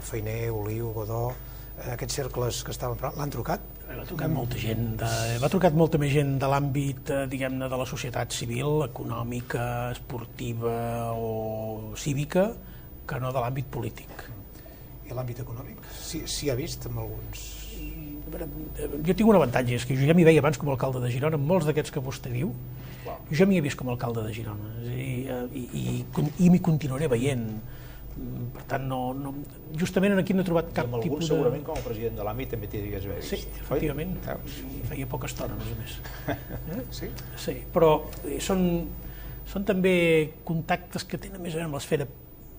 Fainé, Oliu, Godó, aquests cercles que estaven... L'han trucat? L'ha trucat molta gent, m'ha trucat molta més gent de l'àmbit, diguem-ne, de la societat civil, econòmica, esportiva o cívica, que no de l'àmbit polític. I l'àmbit econòmic? Sí ha vist amb alguns? Jo tinc un avantatge, és que jo ja m'hi veia abans com a alcalde de Girona, amb molts d'aquests que vostè diu, jo m'hi he vist com a alcalde de Girona, i m'hi continuaré veient. Per tant, justament aquí no he trobat cap tipus de... I amb algun segurament com a president de l'àmbit també t'hi digues bé. Sí, efectivament, feia poca estona, a més. Sí? Sí, però són també contactes que tenen més a veure amb l'esfera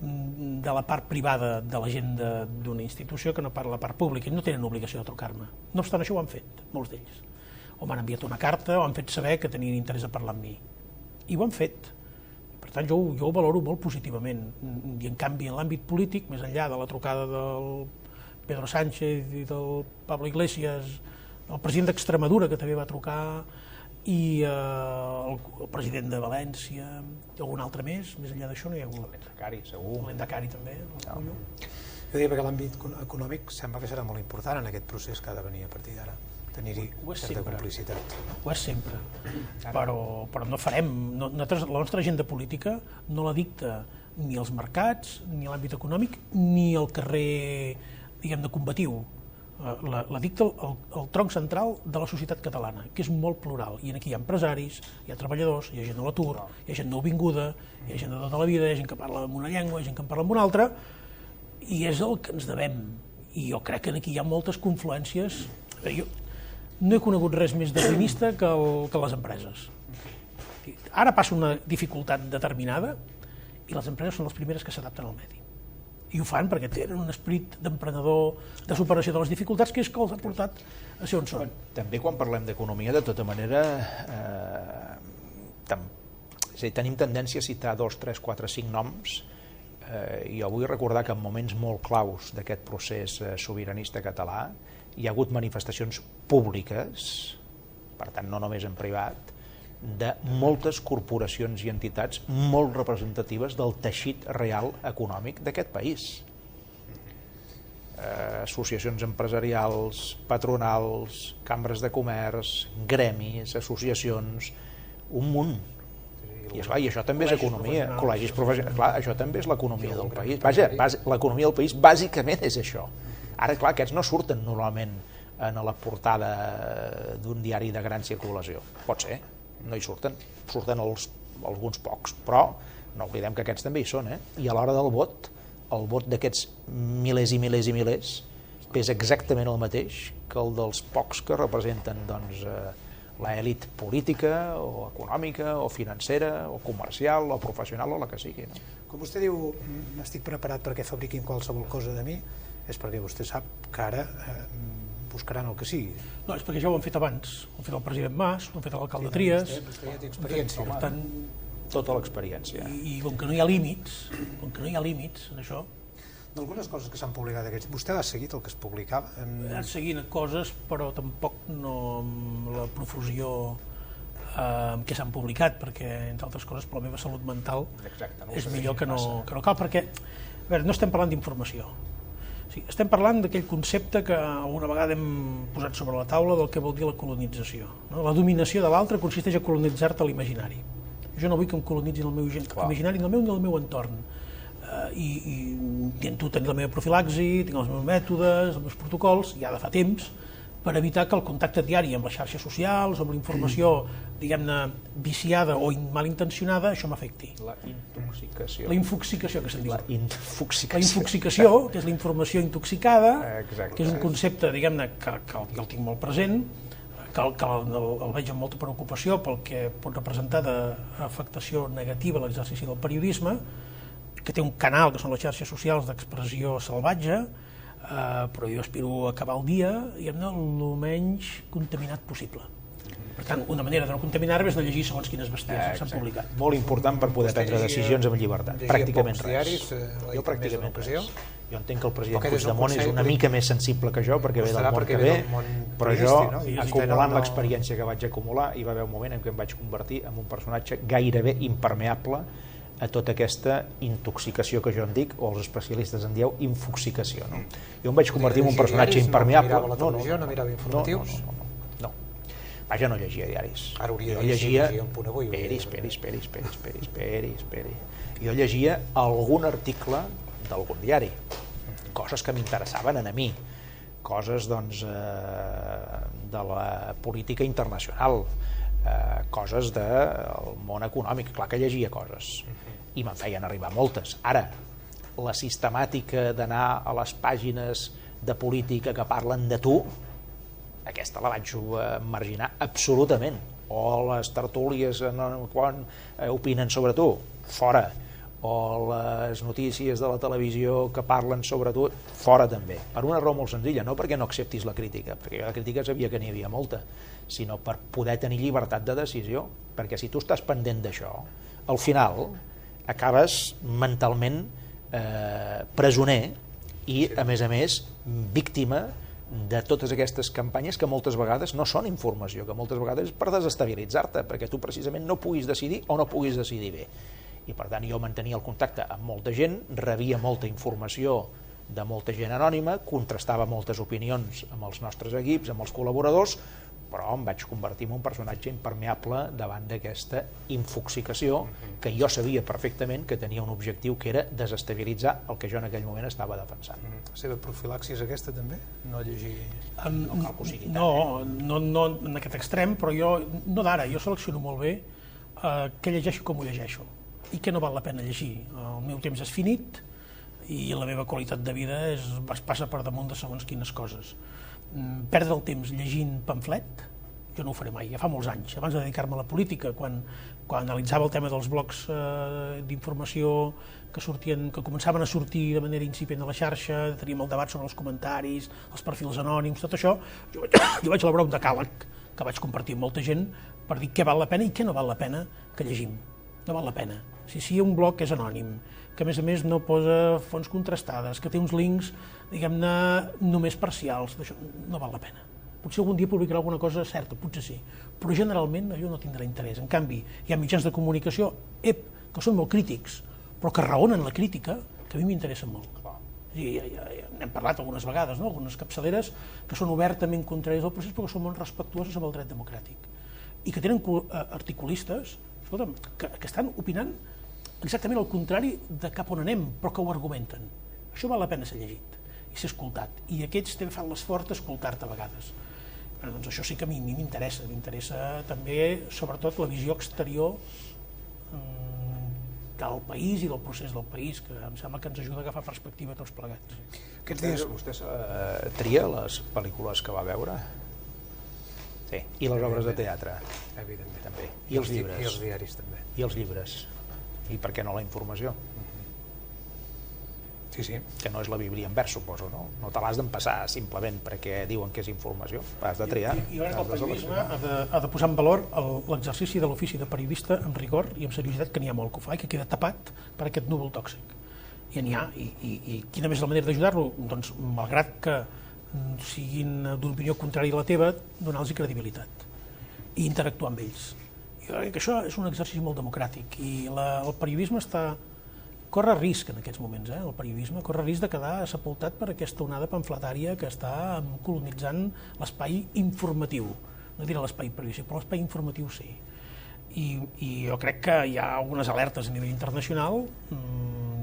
de la part privada de la gent d'una institució que no parla la part pública, i no tenen obligació de trucar-me. No obstant això ho han fet, molts d'ells. O m'han enviat una carta o han fet saber que tenien interès a parlar amb mi. I ho han fet. Per tant, jo ho valoro molt positivament. I en canvi, en l'àmbit polític, més enllà de la trucada del Pedro Sánchez i del Pablo Iglesias, el president d'Extremadura, que també va trucar, i el president de València, i algun altre més enllà d'això no hi ha hagut. L'Endacari, segur. L'Endacari també. Jo diria que l'àmbit econòmic sembla que serà molt important en aquest procés que ha de venir a partir d'ara, tenir-hi certa complicitat. Ho és sempre, però no farem, la nostra agenda política no la dicta ni els mercats, ni l'àmbit econòmic, ni el carrer, diguem-ne, combatiu. La dicta el tronc central de la societat catalana, que és molt plural, i aquí hi ha empresaris, hi ha treballadors, hi ha gent a l'atur, hi ha gent nouvinguda, hi ha gent de tota la vida, hi ha gent que parla amb una llengua, hi ha gent que en parla amb una altra, i és el que ens devem. I jo crec que aquí hi ha moltes confluències. Jo no he conegut res més definista que les empreses. Ara passa una dificultat determinada i les empreses són les primeres que s'adapten al medi. I ho fan perquè tenen un esperit d'emprenedor, de superació de les dificultats, que és que els ha portat a ser on són. També quan parlem d'economia, de tota manera, tenim tendència a citar 2, 3, 4, 5 noms, i jo vull recordar que en moments molt claus d'aquest procés sobiranista català hi ha hagut manifestacions públiques, per tant no només en privat, de moltes corporacions i entitats molt representatives del teixit real econòmic d'aquest país. Associacions empresarials, patronals, cambres de comerç, gremis, associacions, un munt. I això també és economia, col·legis professionals, clar, això també és l'economia del país. Vaja, l'economia del país bàsicament és això. Ara, clar, aquests no surten normalment en la portada d'un diari de gran circulació. Pot ser, no hi surten alguns pocs, però no oblidem que aquests també hi són, i a l'hora del vot, el vot d'aquests milers i milers i milers és exactament el mateix que el dels pocs que representen l'elit política o econòmica o financera o comercial o professional o la que sigui. Com vostè diu, estic preparat perquè fabriquin qualsevol cosa de mi, és perquè vostè sap que ara buscaran el que sigui. No, és perquè ja ho han fet abans. Ho han fet el president Mas, ho han fet l'alcalde Trias. Vostè ja té experiència. Per tant, tota l'experiència. I com que no hi ha límits en això... D'algunes coses que s'han publicat aquests... Vostè ha seguit el que es publicava? Han seguit coses, però tampoc no amb la profusió amb què s'han publicat, perquè, entre altres coses, per la meva salut mental és millor que no cal, perquè no estem parlant d'informació. Estem parlant d'aquell concepte que alguna vegada hem posat sobre la taula del que vol dir la colonització. La dominació de l'altre consisteix a colonitzar-te l'imaginari. Jo no vull que em colonitzin el meu imaginari, ni el meu ni el meu entorn. I intento tenir la meva profilaxi, tinc els meus mètodes, els meus protocols, ja de fa temps, per evitar que el contacte diari amb les xarxes socials, amb la informació, diguem-ne, viciada o malintencionada, això m'afecti. La intoxicació. La infoxicació, que se'n diu. La infoxicació. La infoxicació, que és la informació intoxicada, Exacte. que és un concepte, diguem-ne, que el tinc molt present, que el veig amb molta preocupació pel que pot representar d'afectació negativa a l'exercici del periodisme, que té un canal, que són les xarxes socials d'expressió salvatge, però jo aspiro a acabar el dia, diguem-ne, el menys contaminat possible. Per tant, una manera de no contaminar-me és de llegir segons quines bestieses s'han publicat. Molt important per poder prendre decisions amb llibertat. Pràcticament res. Jo pràcticament res. Jo entenc que el president Puigdemont és una mica més sensible que jo, perquè ve del món que ve, però jo, acumulant l'experiència que vaig acumular, hi va haver un moment en què em vaig convertir en un personatge gairebé impermeable a tota aquesta intoxicació que jo en dic, o els especialistes en dieu infoxicació. Jo em vaig convertir en un personatge impermeable. No mirava la televisió, no mirava informatius? No. Vaja, no llegia diaris. Ara hauria de llegia un punt avui. Esperi. Jo llegia algun article d'algun diari, coses que m'interessaven a mi, coses doncs de la política internacional, coses del món econòmic, clar que llegia coses, i me'n feien arribar moltes. Ara, la sistemàtica d'anar a les pàgines de política que parlen de tu, aquesta la vaig marginar absolutament, o les tertúlies quan opinen sobre tu, fora, o les notícies de la televisió que parlen sobre tu, fora també, per una raó molt senzilla, no perquè no acceptis la crítica, perquè la crítica sabia que n'hi havia molta, sinó per poder tenir llibertat de decisió, perquè si tu estàs pendent d'això, al final acabes mentalment presoner i, a més, víctima de totes aquestes campanyes que moltes vegades no són informació, que moltes vegades és per desestabilitzar-te, perquè tu precisament no puguis decidir o no puguis decidir bé. I per tant jo mantenia el contacte amb molta gent, rebia molta informació de molta gent anònima, contrastava moltes opinions amb els nostres equips, amb els col·laboradors, però em vaig convertir en un personatge impermeable davant d'aquesta infoxicació que jo sabia perfectament que tenia un objectiu que era desestabilitzar el que jo en aquell moment estava defensant. La seva profilaxis aquesta també? No llegir... No cal que ho sigui tant. No en aquest extrem, però jo, no d'ara, jo selecciono molt bé què llegeixo, com ho llegeixo, i què no val la pena llegir. El meu temps és finit i la meva qualitat de vida passa per damunt de segons quines coses. Perdre el temps llegint pamflet, jo no ho faré mai, ja fa molts anys. Abans de dedicar-me a la política, quan analitzava el tema dels blocs d'informació que començaven a sortir de manera incipient a la xarxa, teníem el debat sobre els comentaris, els perfils anònims, tot això, jo vaig elaborar un decàleg que vaig compartir amb molta gent per dir què val la pena i què no val la pena que llegim. No val la pena. Si un blog és anònim, que a més no posa fonts contrastades, que té uns links, diguem-ne, només parcials, no val la pena. Potser algun dia publicarà alguna cosa certa, potser sí, però generalment allò no tindrà interès. En canvi, hi ha mitjans de comunicació que són molt crítics, però que raonen la crítica, que a mi m'interessen molt. N'hem parlat algunes vegades, algunes capçaleres que són obertament contràries al procés però que són molt respectuoses amb el dret democràtic i que tenen articulistes que estan opinant exactament el contrari de cap on anem, però que ho argumenten. Això val la pena ser llegit i ser escoltat, i aquests també fan l'esforç d'escoltar-te a vegades. Doncs això sí que a mi m'interessa també, sobretot, la visió exterior del país i del procés del país, que em sembla que ens ajuda a agafar perspectiva tots plegats. Aquests dies... Vostè tria les pel·lícules que va veure? Sí, i les obres de teatre? Evidentment. També. I els llibres? I els diaris també. I els llibres? I per què no la informació? Sí. Que no és la Bíblia en vers, suposo, no? No te l'has d'empassar simplement perquè diuen que és informació. Has de triar. Jo crec que el periodisme ha de posar en valor l'exercici de l'ofici de periodista amb rigor i amb seriositat, que n'hi ha molt que ho fa i que queda tapat per aquest núvol tòxic. Ja n'hi ha. I quina més la manera d'ajudar-lo? Doncs, malgrat que siguin d'opinió contrària a la teva, donar-los credibilitat i interactuar amb ells. Jo crec que això és un exercici molt democràtic i el periodisme corre risc en aquests moments, el periodisme corre risc de quedar sepultat per aquesta onada pamfletària que està colonitzant l'espai informatiu, no diré l'espai periodístic, però l'espai informatiu sí. I jo crec que hi ha algunes alertes a nivell internacional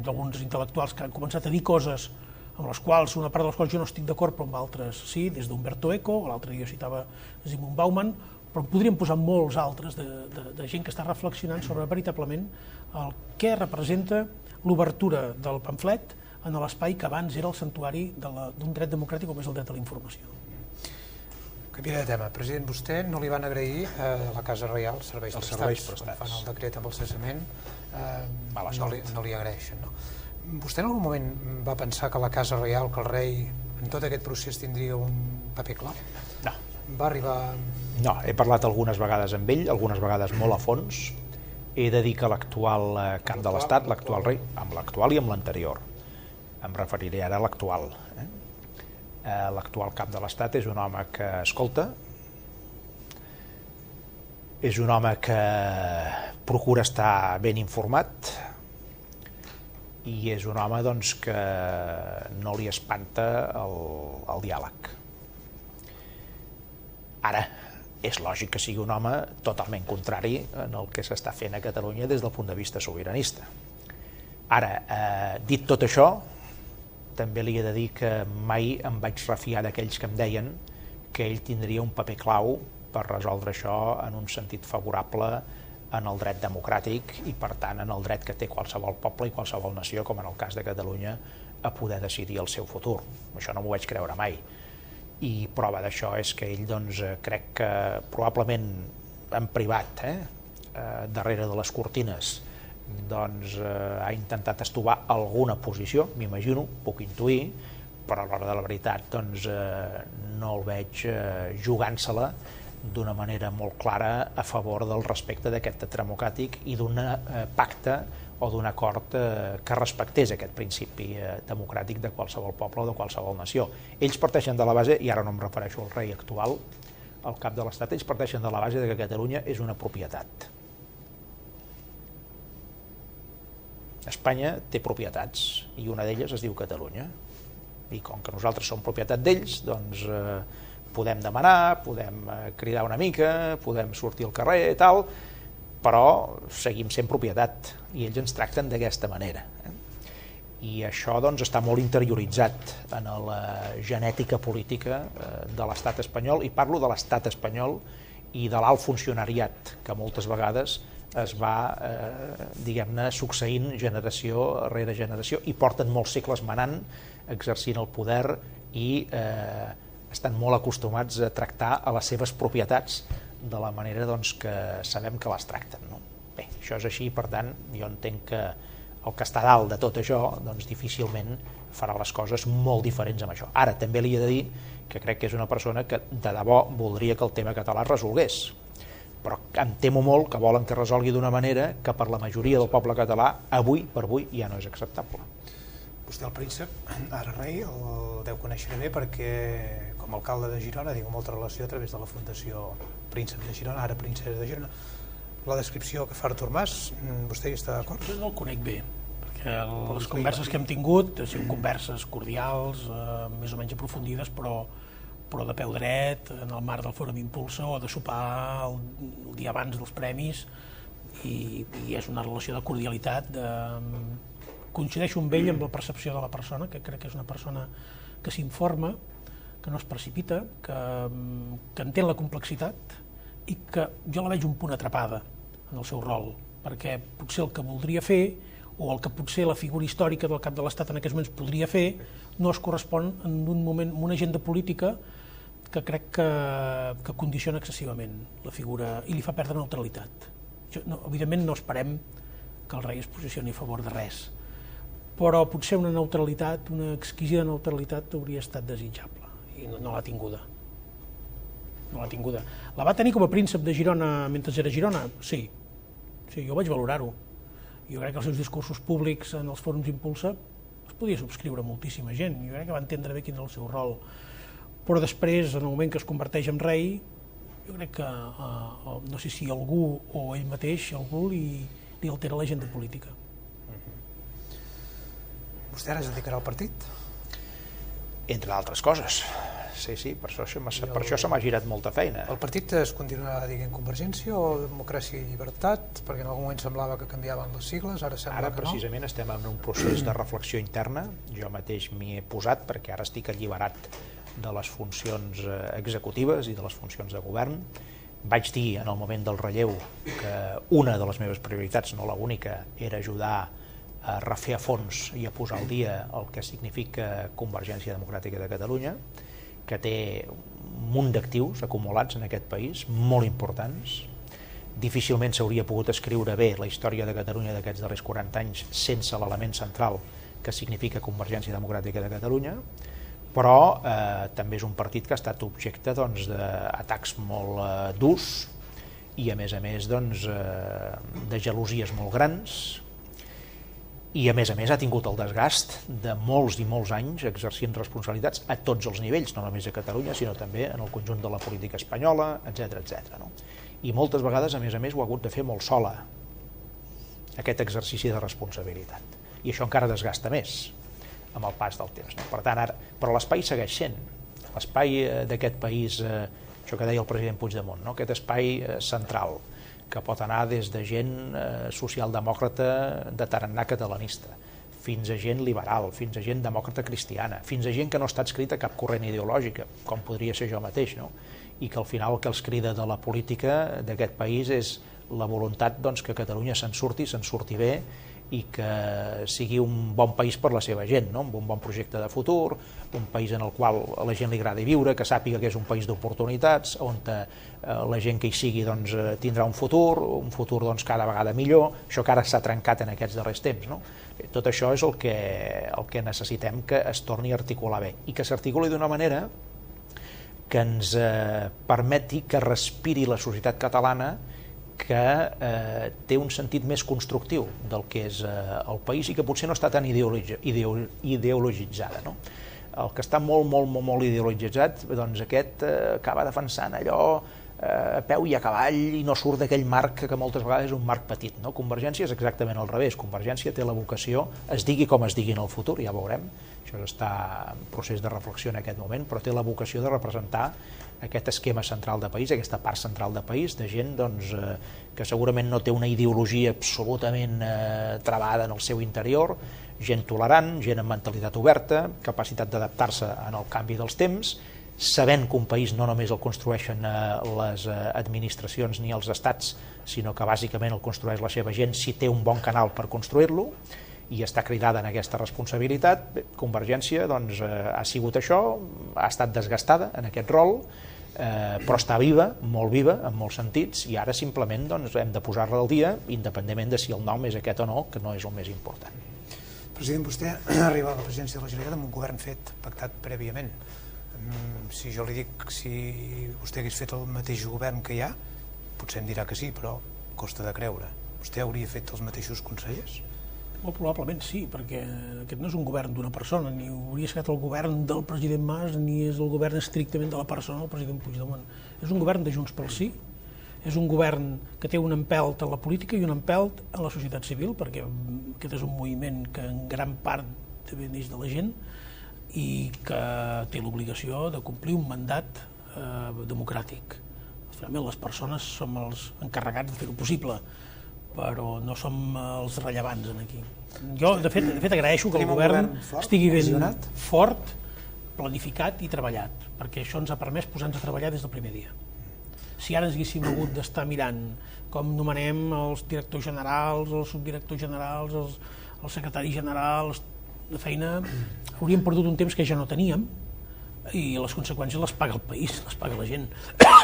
d'alguns intel·lectuals que han començat a dir coses amb les quals, una part de les quals jo no estic d'acord, però amb altres sí, des d'Umberto Eco, l'altre dia citava Zygmunt Bauman, però en podríem posar molts altres de gent que està reflexionant sobre veritablement el que representa l'obertura del pamflet en l'espai que abans era el santuari d'un dret democràtic com és el dret a la informació. Canviaré de tema. President, vostè no li van agrair a la Casa Reial serveis prestats. Quan fan el decret amb el cessament, no li agraeixen. No? Vostè en algun moment va pensar que la Casa Reial, que el rei, en tot aquest procés tindria un paper clau? No. Va arribar... No, he parlat algunes vegades amb ell, algunes vegades molt a fons. He de dir que l'actual cap de l'Estat, l'actual rei, amb l'actual i amb l'anterior, em referiré ara a l'actual. L'actual cap de l'Estat és un home que escolta, és un home que procura estar ben informat i és un home doncs, que no li espanta el diàleg. Ara, és lògic que sigui un home totalment contrari en el que s'està fent a Catalunya des del punt de vista sobiranista. Ara, dit tot això, també li he de dir que mai em vaig refiar d'aquells que em deien que ell tindria un paper clau per resoldre això en un sentit favorable en el dret democràtic i, per tant, en el dret que té qualsevol poble i qualsevol nació, com en el cas de Catalunya, a poder decidir el seu futur. Això no m'ho vaig creure mai. I prova d'això és que ell, doncs, crec que probablement en privat, darrere de les cortines, doncs ha intentat estovar alguna posició, m'imagino, puc intuir, però a l'hora de la veritat doncs, no el veig jugant-se-la d'una manera molt clara a favor del respecte d'aquest dret democràtic i d'un pacte o d'un acord que respectés aquest principi democràtic de qualsevol poble o de qualsevol nació. Ells parteixen de la base, i ara no em refereixo al rei actual, al cap de l'Estat, ells parteixen de la base que Catalunya és una propietat. Espanya té propietats i una d'elles es diu Catalunya, i com que nosaltres som propietat d'ells, doncs podem demanar, podem cridar una mica, podem sortir al carrer i tal, però seguim sent propietat i ells ens tracten d'aquesta manera. I això doncs, està molt interioritzat en la genètica política de l'estat espanyol, i parlo de l'estat espanyol i de l'alt funcionariat que moltes vegades es va, diguem-ne, succeint generació rere generació i porten molts segles manant, exercint el poder i estan molt acostumats a tractar a les seves propietats de la manera doncs, que sabem que les tracten. No? Bé, això és així, per tant, jo entenc que el que està dalt de tot això doncs, difícilment farà les coses molt diferents amb això. Ara, també li he de dir que crec que és una persona que de debò voldria que el tema català es resolgués, però em temo molt que volen que resolgui d'una manera que per la majoria del poble català avui per avui ja no és acceptable. Vostè, el príncep, ara rei, el deu conèixer bé perquè com a alcalde de Girona tinc molta relació a través de la Fundació Príncep de Girona, ara princesa de Girona. La descripció que fa Artur Mas, vostè hi està d'acord? Jo no el conec bé, perquè les converses que hem tingut han sigut converses cordials, més o menys aprofundides, però de peu dret, en el marc del Fòrum Impulsa o de sopar el dia abans dels premis, i és una relació de cordialitat. Coincideixo amb ell amb la percepció de la persona, que crec que és una persona que s'informa, que no es precipita, que entén la complexitat i que jo la veig un punt atrapada en el seu rol, perquè potser el que voldria fer o el que potser la figura històrica del cap de l'Estat en aquests moments podria fer no es correspon en un moment amb una agenda política que crec que condiciona excessivament la figura i li fa perdre neutralitat. Evidentment no esperem que el rei es posicioni a favor de res, però potser una neutralitat, una exquisida neutralitat hauria estat desitjable i no l'ha tinguda. No l'ha tinguda. La va tenir com a príncep de Girona mentre era a Girona? Sí, jo vaig valorar-ho. Jo crec que els seus discursos públics en els fòrums Impulsa es podia subscriure moltíssima gent. Jo crec que va entendre bé quin era el seu rol. Però després, en el moment que es converteix en rei, jo crec que, no sé si algú o ell mateix, algú li altera l'agenda política. Vostè ara es dedicarà al partit? Entre d'altres coses. sí, per això se m'ha girat molta feina. El partit es continuarà dient Convergència o Democràcia i Llibertat? Perquè en algun moment semblava que canviaven les sigles, ara sembla que no. Ara precisament estem en un procés de reflexió interna, jo mateix m'hi he posat perquè ara estic alliberat de les funcions executives i de les funcions de govern. Vaig dir en el moment del relleu que una de les meves prioritats, no l'única, era ajudar a refer a fons i a posar al dia el que significa Convergència Democràtica de Catalunya, que té un munt d'actius acumulats en aquest país, molt importants. Difícilment s'hauria pogut escriure bé la història de Catalunya d'aquests darrers 40 anys sense l'element central que significa Convergència Democràtica de Catalunya, però també és un partit que ha estat objecte d'atacs molt durs i a més de gelosies molt grans, i a més ha tingut el desgast de molts i molts anys exercint responsabilitats a tots els nivells, no només a Catalunya, sinó també en el conjunt de la política espanyola, etc. No? I moltes vegades, a més, ho ha hagut de fer molt sola, aquest exercici de responsabilitat. I això encara desgasta més amb el pas del temps. No? Per tant, però l'espai segueix sent. L'espai d'aquest país, això que deia el president Puigdemont, no? Aquest espai central, que pot anar des de gent socialdemòcrata de tarannà catalanista, fins a gent liberal, fins a gent demòcrata cristiana, fins a gent que no està adscrita a cap corrent ideològica, com podria ser jo mateix, no? I que al final el que els crida de la política d'aquest país és la voluntat que Catalunya se'n surti bé i que sigui un bon país per la seva gent, no? Amb un bon projecte de futur, un país en el qual a la gent li agradi viure, que sàpiga que és un país d'oportunitats, on la gent que hi sigui tindrà un futur cada vegada millor, això que ara s'ha trencat en aquests darrers temps. No? Tot això és el que necessitem que es torni a articular bé, i que s'articuli d'una manera que ens permeti que respiri la societat catalana, que té un sentit més constructiu del que és el país i que potser no està tan ideologitzada. No? El que està molt ideologitzat, aquest acaba defensant allò a peu i a cavall i no surt d'aquell marc que moltes vegades és un marc petit. No? Convergència és exactament al revés. Convergència té la vocació, es digui com es digui en el futur, ja veurem, això està en procés de reflexió en aquest moment, però té la vocació de representar aquest esquema central de país, aquesta part central de país, de gent que segurament no té una ideologia absolutament travada en el seu interior, gent tolerant, gent amb mentalitat oberta, capacitat d'adaptar-se en el canvi dels temps, sabent que un país no només el construeixen les administracions ni els estats, sinó que bàsicament el construeix la seva gent si té un bon canal per construir-lo, i està cridada en aquesta responsabilitat. Convergència ha sigut això, ha estat desgastada en aquest rol, però està viva, molt viva, en molts sentits, i ara simplement hem de posar-la al dia, independentment de si el nom és aquest o no, que no és el més important. President, vostè arriba a la presidència de la Generalitat amb un govern fet, pactat prèviament. Si jo li dic si vostè hagués fet el mateix govern que hi ha, potser em dirà que sí, però costa de creure. Vostè hauria fet els mateixos consellers? Molt probablement sí, perquè aquest no és un govern d'una persona, ni hauria estat el govern del president Mas, ni és el govern estrictament de la persona del president Puigdemont. És un govern de Junts pel Sí, és un govern que té un empelt en la política i un empelt en la societat civil, perquè aquest és un moviment que en gran part també neix de la gent i que té l'obligació de complir un mandat democràtic. Finalment, les persones som els encarregats de fer-ho possible, però no som els rellevants aquí. Jo, de fet, agraeixo que el govern estigui ben fort, planificat i treballat, perquè això ens ha permès posar-nos a treballar des del primer dia. Si ara ens haguéssim hagut d'estar mirant com nomenem els directors generals, els subdirectors generals, els secretaris generals de feina, hauríem perdut un temps que ja no teníem, i les conseqüències les paga el país, les paga la gent.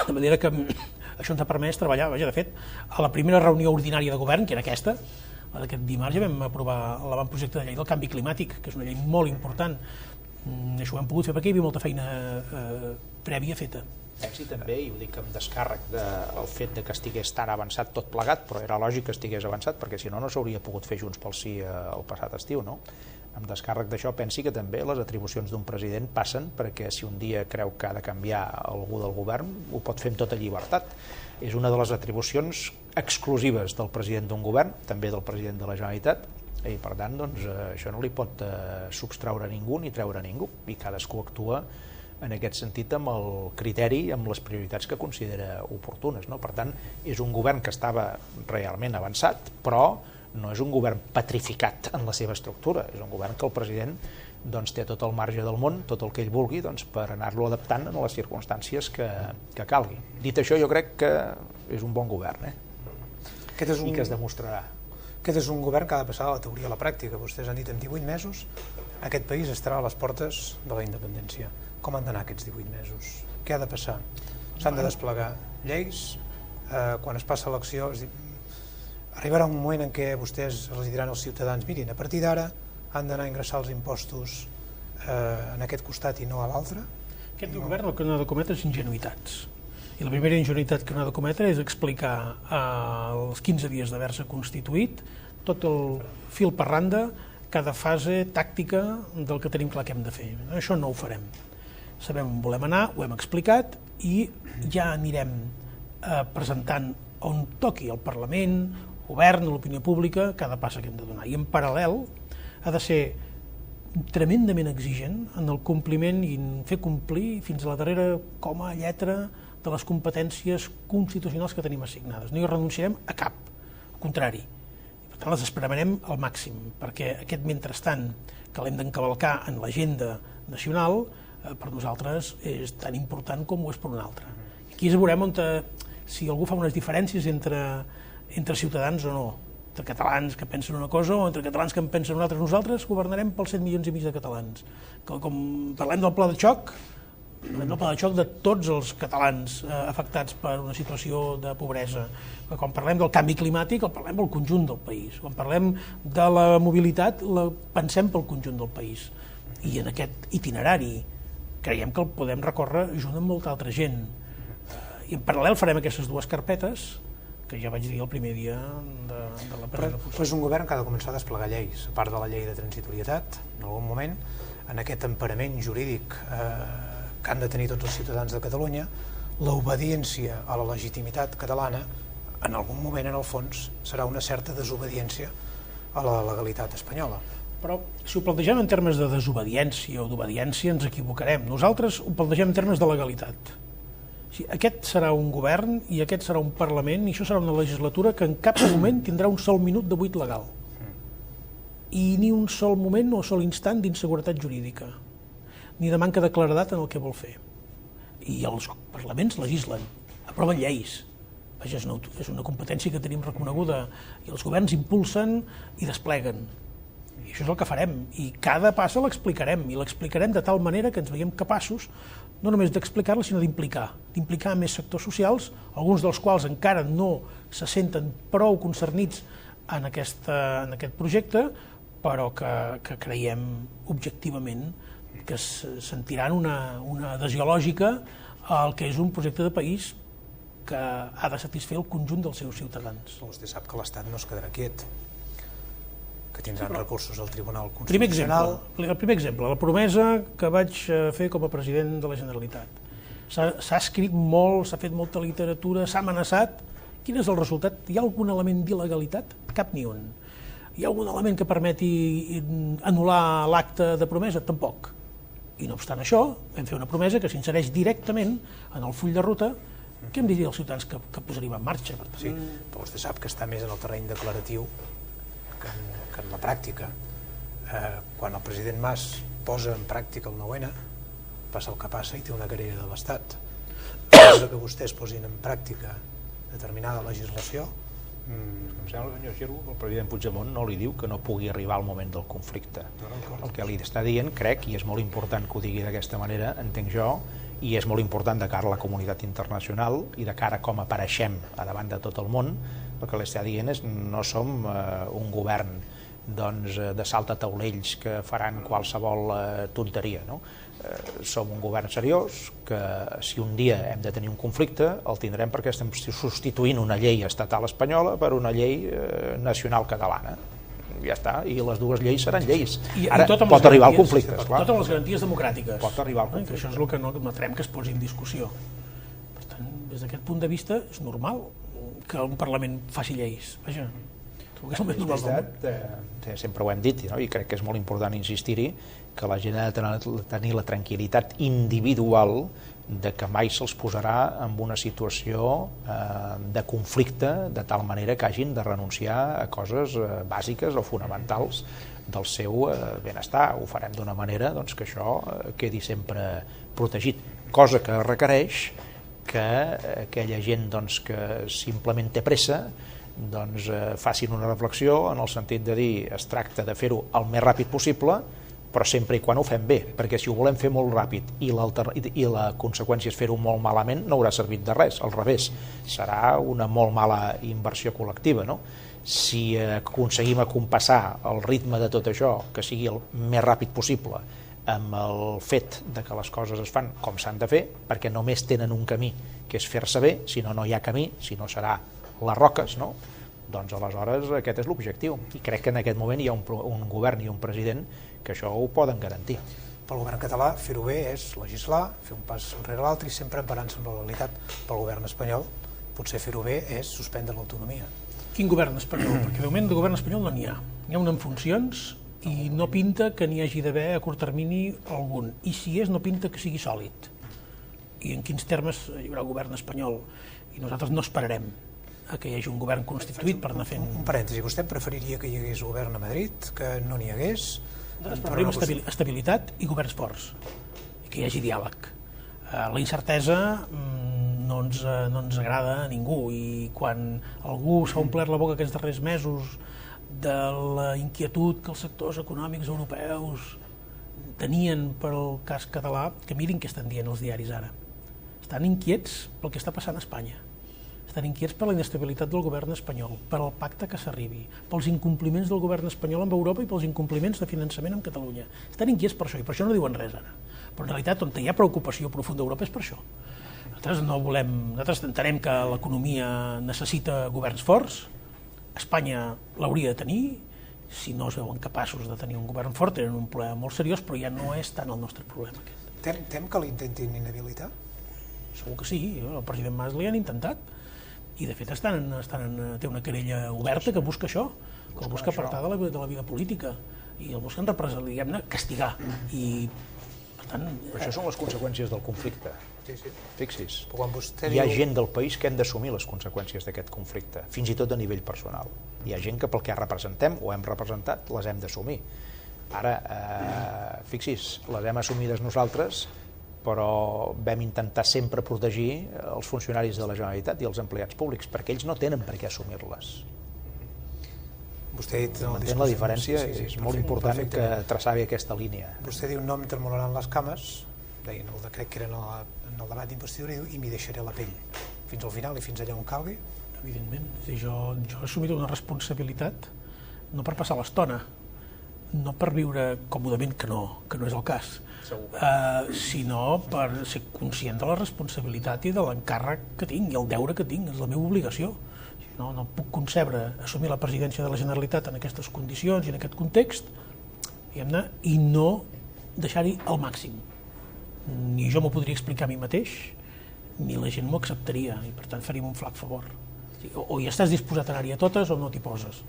De manera que això ens ha permès treballar. Vaja, de fet, a la primera reunió ordinària de govern, que era aquesta, la d'aquest dimarts, ja vam aprovar l'avantprojecte de llei del canvi climàtic, que és una llei molt important. Això ho hem pogut fer perquè hi havia molta feina prèvia feta. Pensi també, i ho dic amb descàrrec del fet que estigués tan avançat tot plegat, però era lògic que estigués avançat, perquè si no, no s'hauria pogut fer Junts pel Sí el passat estiu, no? Amb descàrrec d'això, pensi que també les atribucions d'un president passen perquè si un dia creu que ha de canviar algú del govern, ho pot fer amb tota llibertat. És una de les atribucions exclusives del president d'un govern, també del president de la Generalitat, i per tant, això no li pot subtraure a ningú ni treure a ningú, i cadascú actua en aquest sentit amb el criteri, amb les prioritats que considera oportunes, no? Per tant, és un govern que estava realment avançat, però no és un govern petrificat en la seva estructura, és un govern que el president doncs, té tot el marge del món, tot el que ell vulgui, doncs, per anar-lo adaptant a les circumstàncies que calgui. Dit això, jo crec que és un bon govern, i que es demostrarà. Aquest és un govern que ha de passar de la teoria a la pràctica. Vostès han dit en 18 mesos aquest país estarà a les portes de la independència. Com han d'anar aquests 18 mesos? Què ha de passar? S'han de desplegar lleis, quan es passa l'acció, arribarà un moment en què vostès els diran als ciutadans, mirin, a partir d'ara han d'anar a ingressar els impostos en aquest costat i no a l'altre? Aquest govern el que no ha de cometre és ingenuïtats. I la primera ingenuïtat que no ha de cometre és explicar als 15 dies d'haver-se constituït tot el fil per randa, cada fase tàctica del que tenim clar que hem de fer. Això no ho farem. Sabem on volem anar, ho hem explicat i ja anirem presentant on toqui el Parlament, govern, l'opinió pública, cada passa que hem de donar. I en paral·lel ha de ser tremendament exigent en el compliment i en fer complir fins a la darrera coma, lletra de les competències constitucionals que tenim assignades. No hi renunciarem a cap, al contrari. Per tant, les esperarem al màxim, perquè aquest mentrestant que l'hem d'encavalcar en l'agenda nacional, per nosaltres és tan important com ho és per un altre. Aquí veurem si algú fa unes diferències entre ciutadans o no, entre catalans que pensen una cosa o entre catalans que en pensen una altra. Nosaltres governarem pels 7 milions i mig de catalans. Com parlem del pla de xoc, parlem del pla de xoc de tots els catalans afectats per una situació de pobresa. Quan parlem del canvi climàtic, parlem del conjunt del país. Quan parlem de la mobilitat, pensem pel conjunt del país. I en aquest itinerari creiem que el podem recórrer junt amb molta altra gent. I en paral·lel farem aquestes dues carpetes que ja vaig dir el primer dia de la presa de posició. Però és un govern que ha de començar a desplegar lleis, a part de la llei de transitorietat, en algun moment, en aquest emparament jurídic que han de tenir tots els ciutadans de Catalunya, l'obediència a la legitimitat catalana, en algun moment, en el fons, serà una certa desobediència a la legalitat espanyola. Però si ho plantegem en termes de desobediència o d'obediència ens equivocarem. Nosaltres ho plantegem en termes de legalitat. Aquest serà un govern i aquest serà un Parlament i això serà una legislatura que en cap moment tindrà un sol minut de buit legal i ni un sol moment o sol instant d'inseguretat jurídica ni de manca de claredat en el que vol fer. I els parlaments legislen, aproven lleis. Vaja, és una competència que tenim reconeguda i els governs impulsen i despleguen. I això és el que farem. I cada passa l'explicarem i l'explicarem de tal manera que ens veiem capaços no només d'explicar-la, sinó d'implicar més sectors socials, alguns dels quals encara no se senten prou concernits en aquest projecte, però que creiem objectivament que sentiran una adhesió lògica al que és un projecte de país que ha de satisfer el conjunt dels seus ciutadans. Vostè sap que l'Estat no es quedarà quiet, que tindran recursos al Tribunal Constitucional. El primer exemple, la promesa que vaig fer com a president de la Generalitat. S'ha escrit molt, s'ha fet molta literatura, s'ha amenaçat. Quin és el resultat? Hi ha algun element d'il·legalitat? Cap ni un. Hi ha algun element que permeti anul·lar l'acte de promesa? Tampoc. I no obstant això, vam fer una promesa que s'insereix directament en el full de ruta que hem de dir als ciutadans que posaríem en marxa. Sí, però vostè sap que està més en el terreny declaratiu que en la pràctica. Quan el president Mas posa en pràctica el 9-N, passa el que passa i té una querella de l'Estat. Cosa que vostès posin en pràctica determinada legislació. Em sembla que el senyor Xirgo, el president Puigdemont, no li diu que no pugui arribar al moment del conflicte. El que li està dient, crec, i és molt important que ho digui d'aquesta manera, entenc jo, i és molt important de cara a la comunitat internacional i de cara a com apareixem a davant de tot el món, el que li està dient és no som un govern de saltataulells que faran qualsevol tonteria, no? Som un govern seriós que si un dia hem de tenir un conflicte el tindrem perquè estem substituint una llei estatal espanyola per una llei nacional catalana. Ja està, i les dues lleis seran lleis. Ara pot arribar al conflicte, esclar. Totes les garanties democràtiques. Pot arribar al conflicte. Això és el que no admetrem que es posi en discussió. Per tant, des d'aquest punt de vista, és normal que un Parlament faci lleis. Vaja, que és el més normal del món. Sempre ho hem dit, no? I crec que és molt important insistir-hi, que la gent ha de tenir la tranquil·litat individual de que mai se'ls posarà en una situació de conflicte de tal manera que hagin de renunciar a coses bàsiques o fonamentals del seu benestar. Ho farem d'una manera doncs, que això quedi sempre protegit, cosa que requereix que aquella gent doncs, que simplement té pressa doncs, facin una reflexió en el sentit de dir es tracta de fer-ho el més ràpid possible, però sempre i quan ho fem bé, perquè si ho volem fer molt ràpid i la conseqüència és fer-ho molt malament, no haurà servit de res, al revés, serà una molt mala inversió col·lectiva, no? Si aconseguim acompassar el ritme de tot això, que sigui el més ràpid possible, amb el fet de que les coses es fan com s'han de fer, perquè només tenen un camí, que és fer-se bé, si no, no hi ha camí, si no serà les roques, no? Doncs aleshores aquest és l'objectiu, i crec que en aquest moment hi ha un govern i un president que això ho poden garantir. Pel govern català, fer-ho bé és legislar, fer un pas enrere l'altre i sempre emparant-se en la legalitat. Pel govern espanyol, potser fer-ho bé és suspendre l'autonomia. Quin govern espanyol? Perquè de moment de govern espanyol no n'hi ha. N'hi ha un en funcions i no pinta que n'hi hagi d'haver a curt termini algun. I si és, no pinta que sigui sòlid. I en quins termes hi haurà govern espanyol? I nosaltres no esperarem a que hi hagi un govern constituït per anar fent... Un parèntesi, vostè preferiria que hi hagués govern a Madrid, que no n'hi hagués? Preferim estabilitat i governs forts, i que hi hagi diàleg. La incertesa no ens agrada a ningú, i quan algú s'ha omplert la boca aquests darrers mesos de la inquietud que els sectors econòmics europeus tenien pel cas català, que mirin què estan dient els diaris ara. Estan inquiets pel que està passant a Espanya. Estan inquiets per la inestabilitat del govern espanyol, per el pacte que s'arribi, pels incompliments del govern espanyol amb Europa i pels incompliments de finançament amb Catalunya. Estan inquiets per això, i per això no diuen res ara. Però en realitat, on hi ha preocupació profunda a Europa és per això. Nosaltres entenem que l'economia necessita governs forts, Espanya l'hauria de tenir, si no es veuen capaços de tenir un govern fort, tenen un problema molt seriós, però ja no és tant el nostre problema aquest. Tem que l'intentin inhabilitar? Segur que sí, el president Mas li han intentat, i de fet té una querella oberta que busca això, que el busca apartar de la vida política, i el busquen diguem-ne, castigar. I, per tant... Però això són les conseqüències del conflicte. Sí. Fixi's, Hi ha gent del país que hem d'assumir les conseqüències d'aquest conflicte, fins i tot a nivell personal. Hi ha gent que pel que representem o hem representat les hem d'assumir. Ara, fixi's, les hem assumides nosaltres, però vam intentar sempre protegir els funcionaris de la Generalitat i els empleats públics, perquè ells no tenen per què assumir-les. Vostè ha dit... M'entén la diferència? És molt important que traçar bé aquesta línia. Vostè diu no em tremolaran les cames, deien el decret que era en el debat d'investidura, i m'hi deixaré la pell fins al final i fins allà on calgui. Evidentment, jo he assumit una responsabilitat no per passar l'estona, no per viure còmodament, que no és el cas, sinó per ser conscient de la responsabilitat i de l'encàrrec que tinc i el deure que tinc, és la meva obligació. No puc concebre assumir la presidència de la Generalitat en aquestes condicions i en aquest context, diguem-ne, i no deixar-hi el màxim. Ni jo m'ho podria explicar a mi mateix, ni la gent m'ho acceptaria, i per tant faríem un flac favor. O hi estàs disposat a anar-hi a totes o no t'hi poses.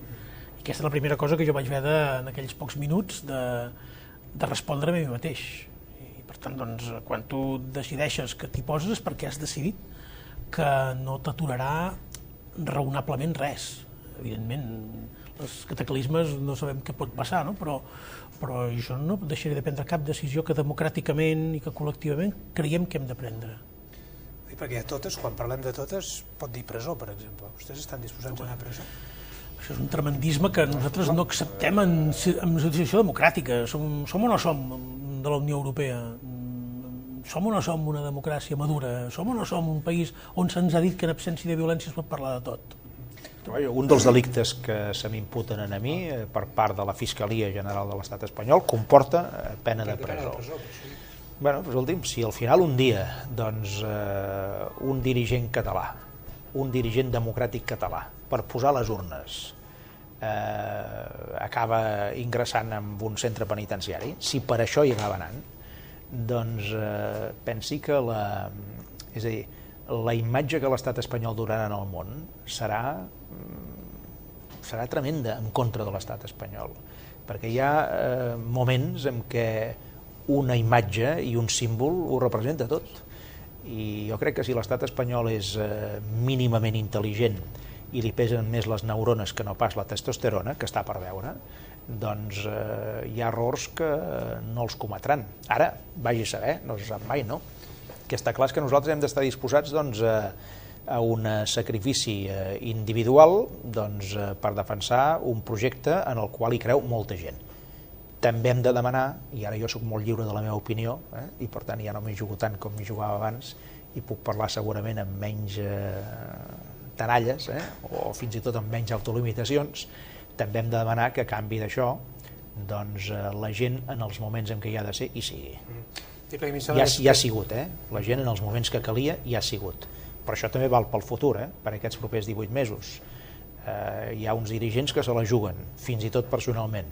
I aquesta és la primera cosa que jo vaig haver en aquells pocs minuts de respondre a mi mateix. I per tant, doncs, quan tu decideixes que t'hi poses és perquè has decidit que no t'aturarà raonablement res. Evidentment, els cataclismes no sabem què pot passar, no? Però jo no deixaré de prendre cap decisió que democràticament i que col·lectivament creiem que hem de prendre. Perquè a totes, quan parlem de totes, pot dir presó, per exemple. Vostès estan disposats a anar a presó? Això és un tremendisme que nosaltres no acceptem en situació democràtica. Som o no som de la Unió Europea? Som o no som una democràcia madura? Som o no som un país on se'ns ha dit que en absència de violència es pot parlar de tot? Un dels delictes que se m'imputen a mi per part de la Fiscalia General de l'Estat espanyol comporta pena de presó. Bé, escolti'm, si al final un dia doncs, un dirigent català, un dirigent democràtic català, per posar les urnes, acaba ingressant en un centre penitenciari, si per això hi acaba anant, doncs pensi que la imatge que l'estat espanyol durarà en el món serà serà tremenda en contra de l'estat espanyol, perquè hi ha moments en què una imatge i un símbol ho representa tot, i jo crec que si l'estat espanyol és mínimament intel·ligent i li pesen més les neurones que no pas la testosterona, que està per veure, doncs hi ha errors que no els cometran. Ara, vagi a saber, no se sap mai, no? El que està clar és que nosaltres hem d'estar disposats a un sacrifici individual per defensar un projecte en el qual hi creu molta gent. També hem de demanar, i ara jo soc molt lliure de la meva opinió, i per tant ja no m'hi jugo tant com m'hi jugava abans, i puc parlar segurament amb menys tenalles, o fins i tot amb menys autolimitacions, també hem de demanar que a canvi d'això la gent en els moments en què hi ha de ser hi sigui. Hi ha sigut, la gent en els moments que calia hi ha sigut, però això també val pel futur, per aquests propers 18 mesos. Hi ha uns dirigents que se la juguen, fins i tot personalment,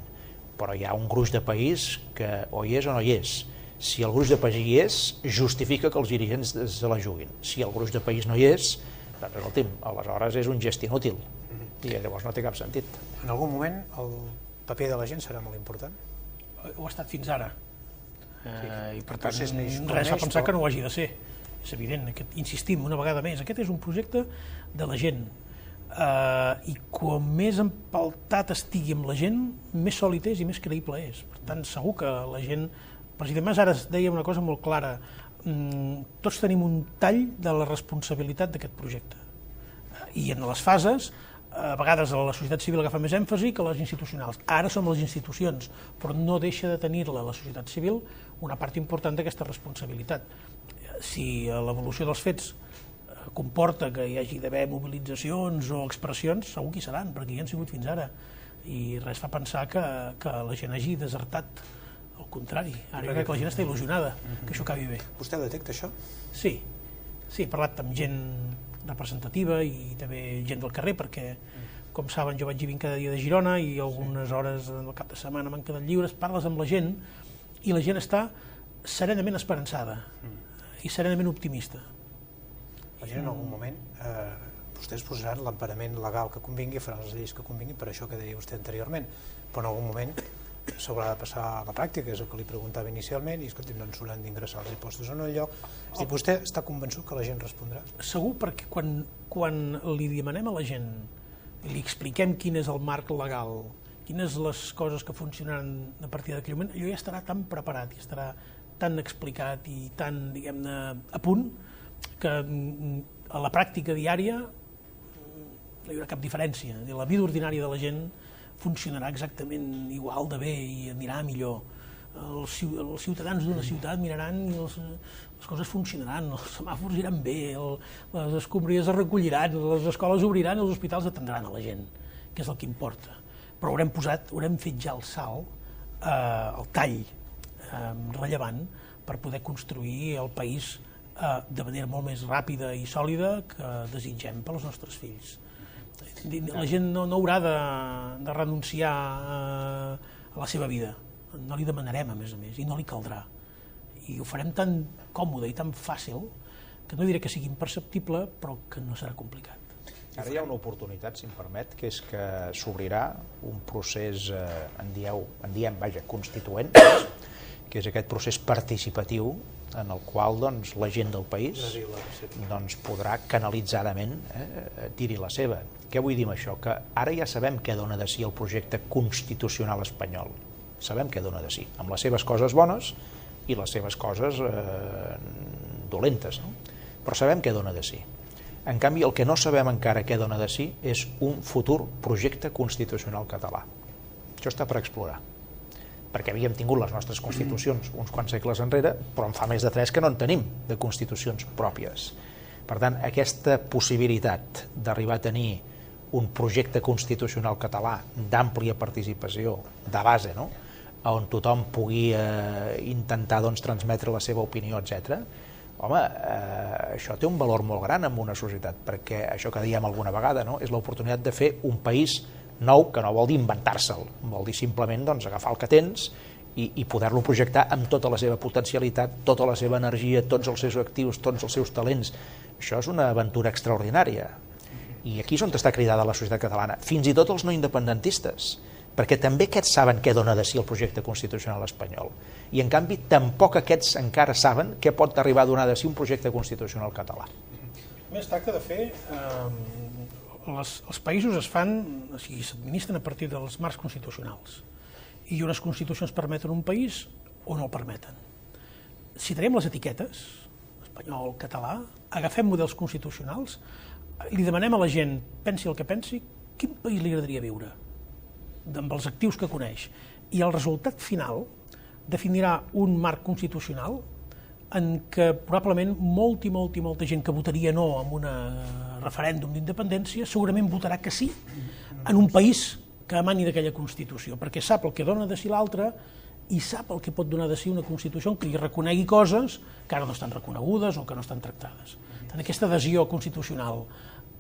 però hi ha un gruix de país que o hi és o no hi és. Si el gruix de país hi és, justifica que els dirigents se la juguin. Si el gruix de país no hi és, doncs escolti'm, aleshores és un gest inútil i llavors no té cap sentit. En algun moment el paper de la gent serà molt important? Ho ha estat fins ara, i per tant res fa pensar que no ho hagi de ser. És evident, insistim una vegada més, aquest és un projecte de la gent, i com més empaltat estigui amb la gent, més sòlid és i més creïble és. Per tant, segur que la gent... El president Mas ara deia una cosa molt clara: tots tenim un tall de la responsabilitat d'aquest projecte, i en les fases a vegades la societat civil agafa més èmfasi que les institucionals. Ara som les institucions, però no deixa de tenir-la la societat civil una part important d'aquesta responsabilitat. Si l'evolució dels fets comporta que hi hagi d'haver mobilitzacions o expressions, segur que hi seran, perquè hi han sigut fins ara, i res fa pensar que la gent hagi desertat. Al contrari, ara crec que la gent està il·lusionada que això acabi bé. Vostè detecta això? Sí, he parlat amb gent representativa i també gent del carrer, perquè, com saben, jo vaig vivint cada dia de Girona i algunes hores al cap de setmana m'han quedat lliures. Parles amb la gent i la gent està serenament esperançada i serenament optimista. La gent en algun moment, vostès posaran l'emparament legal que convingui, faran les lleis que convinguin, per això que deia vostè anteriorment, però en algun moment s'haurà de passar a la pràctica, és el que li preguntava inicialment, i escolti, no ens hauran d'ingressar els impostos en un lloc. Vostè està convençut que la gent respondrà? Segur, perquè quan li demanem a la gent i li expliquem quin és el marc legal, quines les coses que funcionaran a partir d'aquell moment, allò ja estarà tan preparat i estarà tan explicat i tan, diguem-ne, a punt, que a la pràctica diària no hi haurà cap diferència. La vida ordinària de la gent funcionarà exactament igual de bé i anirà millor. Els ciutadans d'una ciutat miraran i les coses funcionaran, els semàfors iran bé, les escombraries es recolliran, les escoles obriran, els hospitals atendran a la gent, que és el que importa. Però haurem fet ja el salt, el tall rellevant per poder construir el país de manera molt més ràpida i sòlida que desitgem per als nostres fills. La gent no haurà de renunciar a la seva vida, no li demanarem a més, i no li caldrà. I ho farem tan còmode i tan fàcil que no diré que sigui imperceptible, però que no serà complicat. Ara hi ha una oportunitat, si em permet, que és que s'obrirà un procés, en diem, constituent, que és aquest procés participatiu en el qual la gent del país podrà canalitzadament dir-hi la seva. Què vull dir amb això? Que ara ja sabem què dona de si el projecte constitucional espanyol. Sabem què dona de si, amb les seves coses bones i les seves coses dolentes, no? Però sabem què dona de si. En canvi, el que no sabem encara què dona de si és un futur projecte constitucional català. Això està per explorar, perquè havíem tingut les nostres constitucions uns quants segles enrere, però en fa més de 3 que no en tenim, de constitucions pròpies. Per tant, aquesta possibilitat d'arribar a tenir un projecte constitucional català d'àmplia participació, de base, no?, on tothom pugui intentar transmetre la seva opinió, etc. Home, això té un valor molt gran en una societat, perquè això que dèiem alguna vegada, no?, és l'oportunitat de fer un país nou, que no vol dir inventar-se'l, vol dir simplement agafar el que tens i poder-lo projectar amb tota la seva potencialitat, tota la seva energia, tots els seus actius, tots els seus talents. Això és una aventura extraordinària. I aquí és on està cridada la societat catalana, fins i tot els no independentistes, perquè també aquests saben què dona de si el projecte constitucional espanyol. I en canvi tampoc aquests encara saben què pot arribar a donar de si un projecte constitucional català. Es tracta de fer... Els països es fan, o sigui, s'administren a partir dels marcs constitucionals. I unes constitucions permeten un país o no el permeten. Si tenim les etiquetes, espanyol, català, agafem models constitucionals, li demanem a la gent, pensi el que pensi, quin país li agradaria viure, amb els actius que coneix. I el resultat final definirà un marc constitucional en què probablement molta gent que votaria no en un referèndum d'independència segurament votarà que sí en un país que emani d'aquella Constitució, perquè sap el que dona de si l'altre i sap el que pot donar de si una Constitució que li reconegui coses que ara no estan reconegudes o que no estan tractades. Tant aquesta adhesió constitucional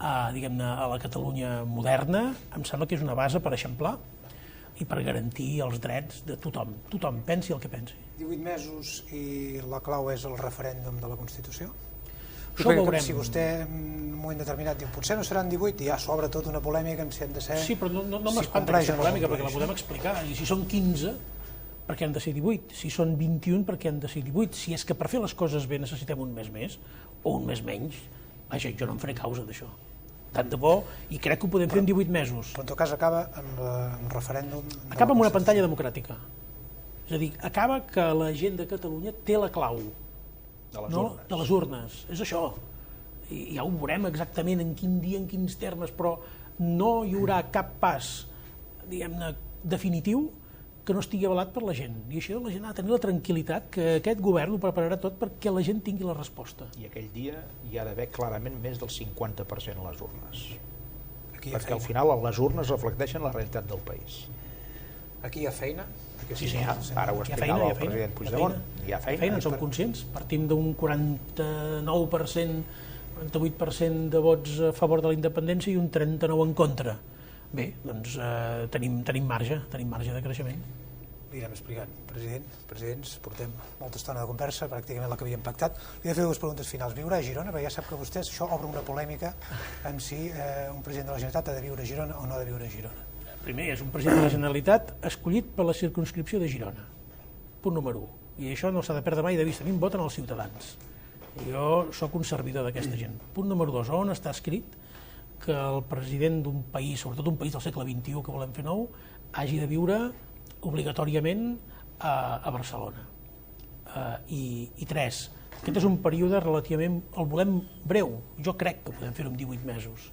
a la Catalunya moderna em sembla que és una base per eixamplar i per garantir els drets de tothom. Tothom pensi el que pensi. 18 mesos i la clau és el referèndum de la Constitució? Això ho veurem. Si vostè en un moment determinat diu potser no seran 18 i ja s'obre tota una polèmica en si han de ser... Sí, però no m'espanta aquesta polèmica perquè la podem explicar. I si són 15, per què han de ser 18? Si són 21, per què han de ser 18? Si és que per fer les coses bé necessitem un mes més o un mes menys, vaja, jo no em faré causa d'això. Tant de bo, i crec que ho podem fer en 18 mesos. Però en tot cas acaba amb un referèndum... Acaba amb una pantalla democràtica. És a dir, acaba que la gent de Catalunya té la clau de les urnes. És això. I ja ho veurem exactament en quin dia, en quins termes, però no hi haurà cap pas, diguem-ne, definitiu que no estigui avalat per la gent. I això la gent ha de tenir la tranquil·litat que aquest govern ho prepararà tot perquè la gent tingui la resposta. I aquell dia hi ha d'haver clarament més del 50% a les urnes. Perquè al final les urnes reflecteixen la realitat del país. Aquí hi ha feina? Sí, ara ho explicava el president Puigdemont. Hi ha feina. En som conscients. Partim d'un 49%, 48% de vots a favor de la independència i un 39% en contra. Bé, doncs tenim marge de creixement. Li anirem explicant. Presidents, portem molta estona de conversa, pràcticament la que havíem pactat. Li he de fer dues preguntes finals. Viurà a Girona? Perquè ja sap que vostès, això obre una polèmica en si un president de la Generalitat ha de viure a Girona o no ha de viure a Girona. Primer, és un president de la Generalitat escollit per la circumscripció de Girona. Punt número 1. I això no s'ha de perdre mai de vista. A mi em voten els ciutadans. Jo sóc un servidor d'aquesta gent. Punt número 2. On està escrit que el president d'un país, sobretot un país del segle XXI que volem fer nou, hagi de viure obligatòriament a Barcelona. I 3. Aquest és un període relativament, el volem breu. Jo crec que podem fer-ho en 18 mesos.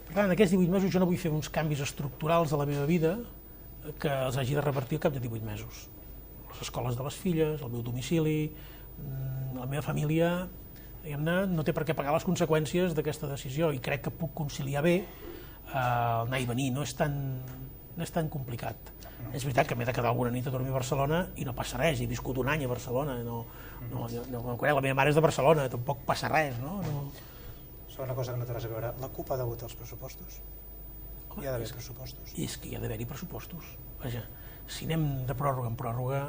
Per tant, en aquests 18 mesos jo no vull fer uns canvis estructurals a la meva vida que els hagi de revertir al cap de 18 mesos. Les escoles de les filles, el meu domicili, la meva família, no té per què pagar les conseqüències d'aquesta decisió i crec que puc conciliar bé anar i venir, no és tan complicat. És veritat que m'he de quedar alguna nit a dormir a Barcelona i no passa res, he viscut un any a Barcelona, la meva mare és de Barcelona, tampoc passa res, no? Segona cosa que no té res a veure, la CUP ha de votar els pressupostos? Hi ha d'haver pressupostos? És que hi ha d'haver-hi pressupostos. Vaja, si anem de pròrroga en pròrroga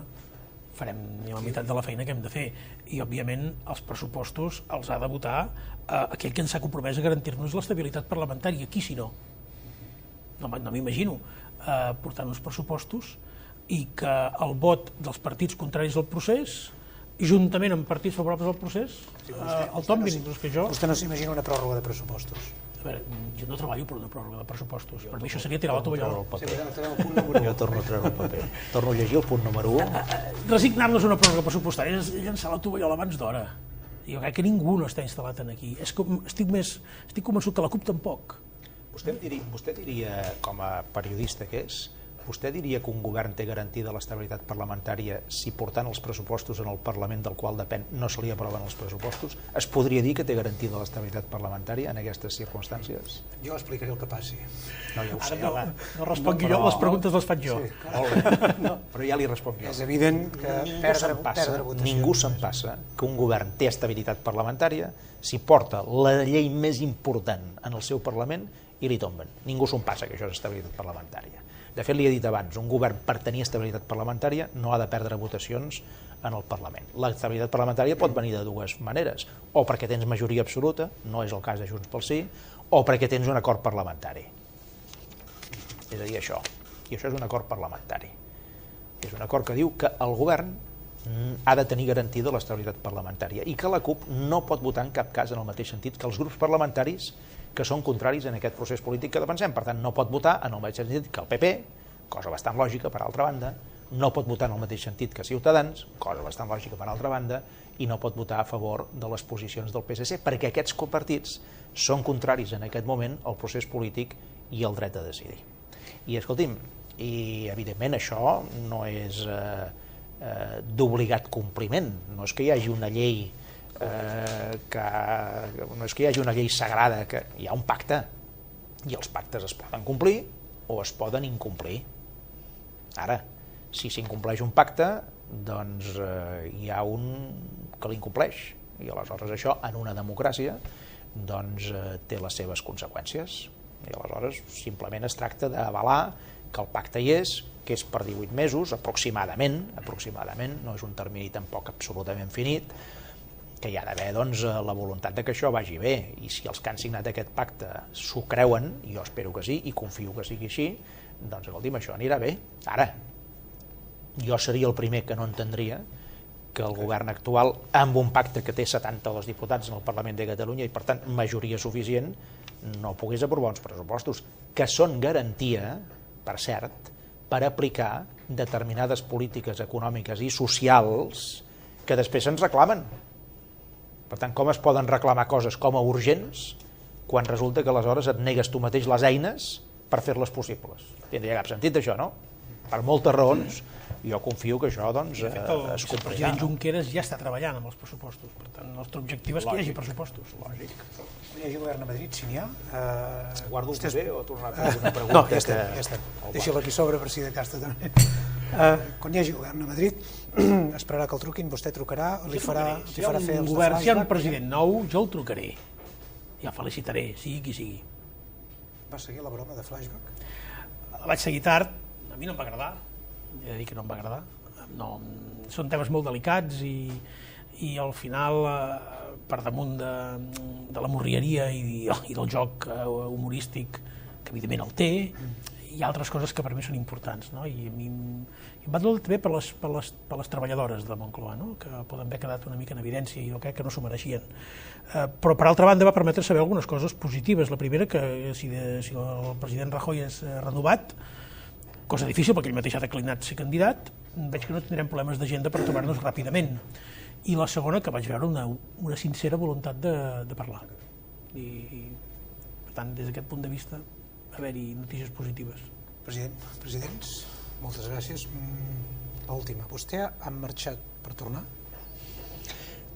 farem la meitat de la feina que hem de fer i òbviament els pressupostos els ha de votar aquell que ens ha compromès a garantir-nos l'estabilitat parlamentària. Aquí si no m'imagino portant uns pressupostos i que el vot dels partits contraris al procés juntament amb partits favorables al procés el tombin. Vostè no s'imagina una pròrroga de pressupostos? A veure, jo no treballo per una pròrroga de pressupostos. Per mi això seria tirar la tovallola. Jo torno a treure el paper. Torno a llegir el punt número 1. Resignar-nos a una pròrroga pressupostària és llançar la tovallola abans d'hora. Jo crec que ningú no està instal·lat aquí. Estic convençut que la CUP tampoc. Vostè diria, com a periodista que és, vostè diria que un govern té garantida l'estabilitat parlamentària si portant els pressupostos en el Parlament del qual depèn no se li aproven els pressupostos? Es podria dir que té garantida l'estabilitat parlamentària en aquestes circumstàncies? Jo explicaré el que passi. No, ja ho sé. No respongui jo, les preguntes les faig jo. Però ja li responc jo. És evident que perdre votació. Ningú se'n passa que un govern té estabilitat parlamentària si porta la llei més important en el seu Parlament i li tomben. Ningú se'n passa que això és estabilitat parlamentària. De fet, li he dit abans, un govern per tenir estabilitat parlamentària no ha de perdre votacions en el Parlament. L'estabilitat parlamentària pot venir de dues maneres, o perquè tens majoria absoluta, no és el cas de Junts pel Sí, o perquè tens un acord parlamentari. És a dir, això. I això és un acord parlamentari. És un acord que diu que el govern ha de tenir garantida l'estabilitat parlamentària i que la CUP no pot votar en cap cas en el mateix sentit que els grups parlamentaris que són contraris en aquest procés polític que defensem. Per tant, no pot votar en el mateix sentit que el PP, cosa bastant lògica, per altra banda, no pot votar en el mateix sentit que Ciutadans, cosa bastant lògica per altra banda, i no pot votar a favor de les posicions del PSC, perquè aquests partits són contraris en aquest moment al procés polític i al dret a decidir. I escolti'm, i evidentment això no és d'obligat compliment, no és que hi hagi una llei no és que hi hagi una llei sagrada, que hi ha un pacte i els pactes es poden complir o es poden incomplir. Ara, si s'incompleix un pacte, doncs hi ha un que l'incompleix i aleshores això en una democràcia doncs té les seves conseqüències i aleshores simplement es tracta d'avalar que el pacte hi és, que és per 18 mesos aproximadament, no és un termini tampoc absolutament finit, que hi ha d'haver doncs, la voluntat de que això vagi bé, i si els que han signat aquest pacte s'ho creuen, jo espero que sí i confio que sigui així, doncs escolti'm, això anirà bé. Ara, jo seria el primer que no entendria que el govern actual, amb un pacte que té 72 diputats en el Parlament de Catalunya i per tant majoria suficient, no pogués aprovar uns pressupostos que són garantia, per cert, per aplicar determinades polítiques econòmiques i socials que després se'ns reclamen. Per tant, com es poden reclamar coses com a urgents quan resulta que aleshores et negues tu mateix les eines per fer-les possibles? Tindria cap sentit això, no? Per moltes raons, jo confio que això doncs, es complirà. El president Junqueras ja està treballant amb els pressupostos, per tant, el nostre objectiu és que hi hagi pressupostos. Lògic. Hi hagi govern a Madrid, si n'hi ha. Guardo un bé o tornar a fer una pregunta? No, ja està. Deixa-la aquí sobre per si de cas també. Quan hi hagi govern a Madrid, esperarà que el truquin, vostè trucarà, li farà fer els de flashback. Si hi ha un president nou, jo el trucaré. Ja el felicitaré, sigui qui sigui. Va seguir la broma de flashback? La vaig seguir tard, a mi no em va agradar, he de dir que no em va agradar. No, són temes molt delicats i al final, per damunt de la morrieria i del joc humorístic, que evidentment el té, hi ha altres coses que per mi són importants, no? I a mi em va doler també per les treballadores de Moncloa, no? Que poden haver quedat una mica en evidència i jo crec que no s'ho mereixien. Però per altra banda va permetre saber algunes coses positives. La primera, que si el president Rajoy és renovat, cosa difícil perquè ell mateix ha declinat ser candidat, veig que no tindrem problemes d'agenda per trobar-nos ràpidament. I la segona, que vaig veure una sincera voluntat de parlar. I per tant, des d'aquest punt de vista, haver-hi notícies positives. Presidents, moltes gràcies. L'última, vostè ha marxat per tornar?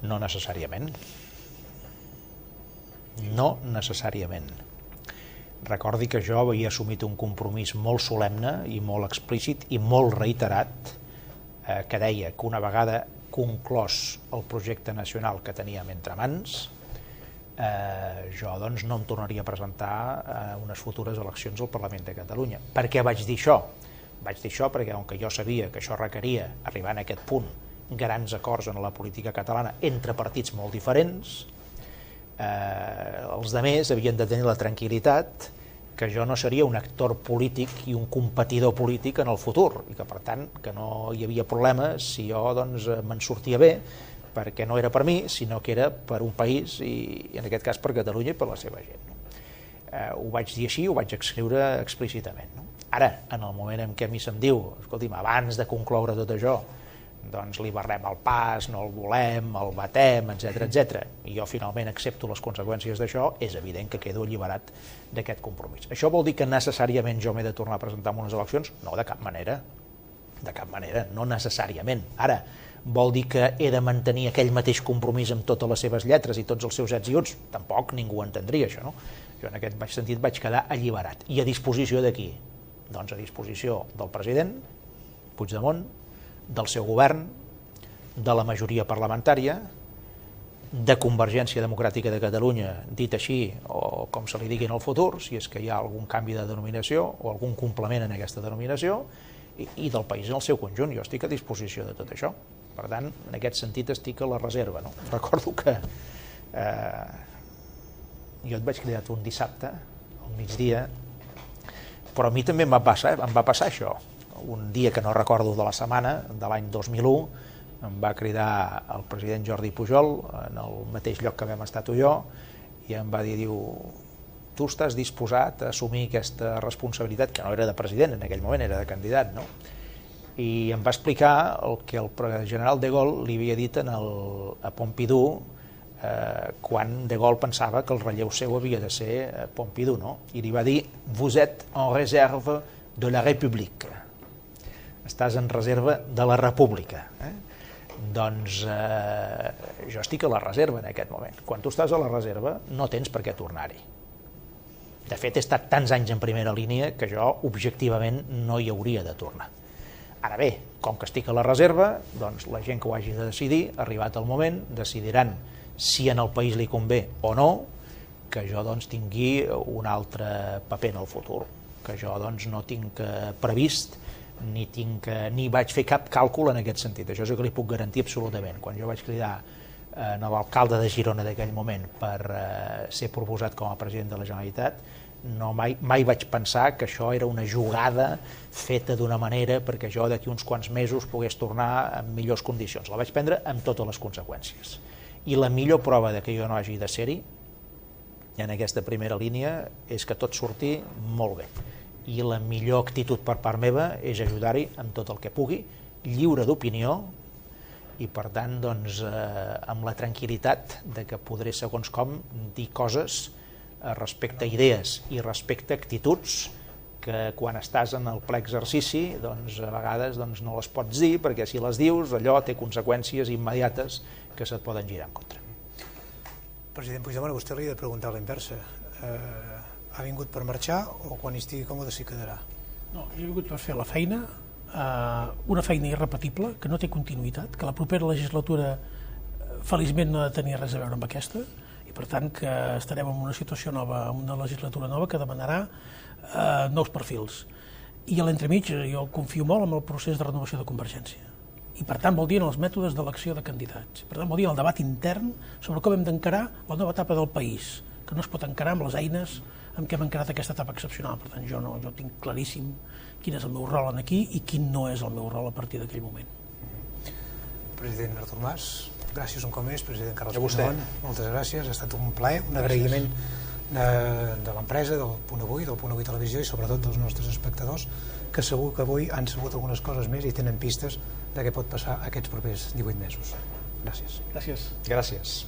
No necessàriament. No necessàriament. Recordi que jo havia assumit un compromís molt solemne i molt explícit i molt reiterat que deia que una vegada conclòs el projecte nacional que teníem entre mans, jo doncs no em tornaria a presentar a unes futures eleccions al Parlament de Catalunya. Per què vaig dir això? Vaig dir això perquè, com que jo sabia que això requeria, arribar a aquest punt, grans acords en la política catalana entre partits molt diferents, els altres havien de tenir la tranquil·litat que jo no seria un actor polític i un competidor polític en el futur i que per tant que no hi havia problema si jo doncs, me'n sortia bé perquè no era per mi sinó que era per un país i en aquest cas per Catalunya i per la seva gent. Ho vaig dir així, ho vaig escriure explícitament. Ara, en el moment en què a mi se'm diu escolti'm, abans de concloure tot això doncs li barrem el pas, no el volem, el batem, etc. I jo finalment accepto les conseqüències d'això, és evident que quedo alliberat d'aquest compromís. Això vol dir que necessàriament jo m'he de tornar a presentar en unes eleccions? No, de cap manera, no necessàriament. Ara, vol dir que he de mantenir aquell mateix compromís amb totes les seves lletres i tots els seus ets i uts? Tampoc ningú entendria això, no? Jo en aquest sentit vaig quedar alliberat. I a disposició de qui? Doncs a disposició del president Puigdemont, del seu govern, de la majoria parlamentària de Convergència Democràtica de Catalunya, dit així, o com se li digui en el futur, si és que hi ha algun canvi de denominació o algun complement en aquesta denominació, i del país en el seu conjunt. Jo estic a disposició de tot això. Per tant, en aquest sentit estic a la reserva. No? Recordo que jo et vaig cridar un dissabte, al migdia, però a mi també em va passar això. Un dia que no recordo de la setmana, de l'any 2001, em va cridar el president Jordi Pujol en el mateix lloc que vam estar tu i jo i em va dir, tu estàs disposat a assumir aquesta responsabilitat, que no era de president en aquell moment, era de candidat, no? I em va explicar el que el general de Gaulle li havia dit a Pompidou quan de Gaulle pensava que el relleu seu havia de ser Pompidou, no? I li va dir, vous êtes en réserve de la République. Estàs en reserva de la República. Doncs jo estic a la reserva en aquest moment. Quan tu estàs a la reserva no tens per què tornar-hi. De fet, he estat tants anys en primera línia que jo objectivament no hi hauria de tornar. Ara bé, com que estic a la reserva, doncs la gent que ho hagi de decidir, arribat el moment, decidiran si en el país li convé o no que jo doncs tingui un altre paper en el futur, que jo doncs no tinc previst ni vaig fer cap càlcul en aquest sentit. Això és el que li puc garantir absolutament. Quan jo vaig cridar a l'alcalde de Girona d'aquell moment per ser proposat com a president de la Generalitat, mai vaig pensar que això era una jugada feta d'una manera perquè jo d'aquí uns quants mesos pogués tornar en millors condicions. La vaig prendre amb totes les conseqüències. I la millor prova de que jo no hagi de ser-hi en aquesta primera línia és que tot surti molt bé. I la millor actitud per part meva és ajudar-hi amb tot el que pugui, lliure d'opinió, i per tant doncs, amb la tranquil·litat de que podré segons com dir coses respecte a idees i respecte a actituds que quan estàs en el ple exercici doncs, a vegades doncs, no les pots dir perquè si les dius allò té conseqüències immediates que se't poden girar en contra. President Puigdemont, a vostè li he de preguntar a la inversa. Ha vingut per marxar o quan hi estigui còmode s'hi quedarà? No, jo he vingut per fer la feina, una feina irrepetible, que no té continuïtat, que la propera legislatura feliçment no ha de tenir res a veure amb aquesta, i per tant que estarem en una situació nova, en una legislatura nova que demanarà nous perfils. I a l'entremig jo confio molt en el procés de renovació de Convergència. I per tant vol dir en els mètodes d'elecció de candidats. Per tant vol dir en el debat intern sobre com hem d'encarar la nova etapa del país, que no es pot encarar amb les eines amb què hem encarat aquesta etapa excepcional. Per tant, jo tinc claríssim quin és el meu rol aquí i quin no és el meu rol a partir d'aquell moment. President Artur Mas, gràcies un cop més. President Carles Puigdemont, moltes gràcies. Ha estat un plaer, un agraïment de l'empresa, del Punt Avui, del Punt Avui Televisió i sobretot dels nostres espectadors, que segur que avui han sabut algunes coses més i tenen pistes de què pot passar aquests propers 18 mesos. Gràcies. Gràcies. Gràcies.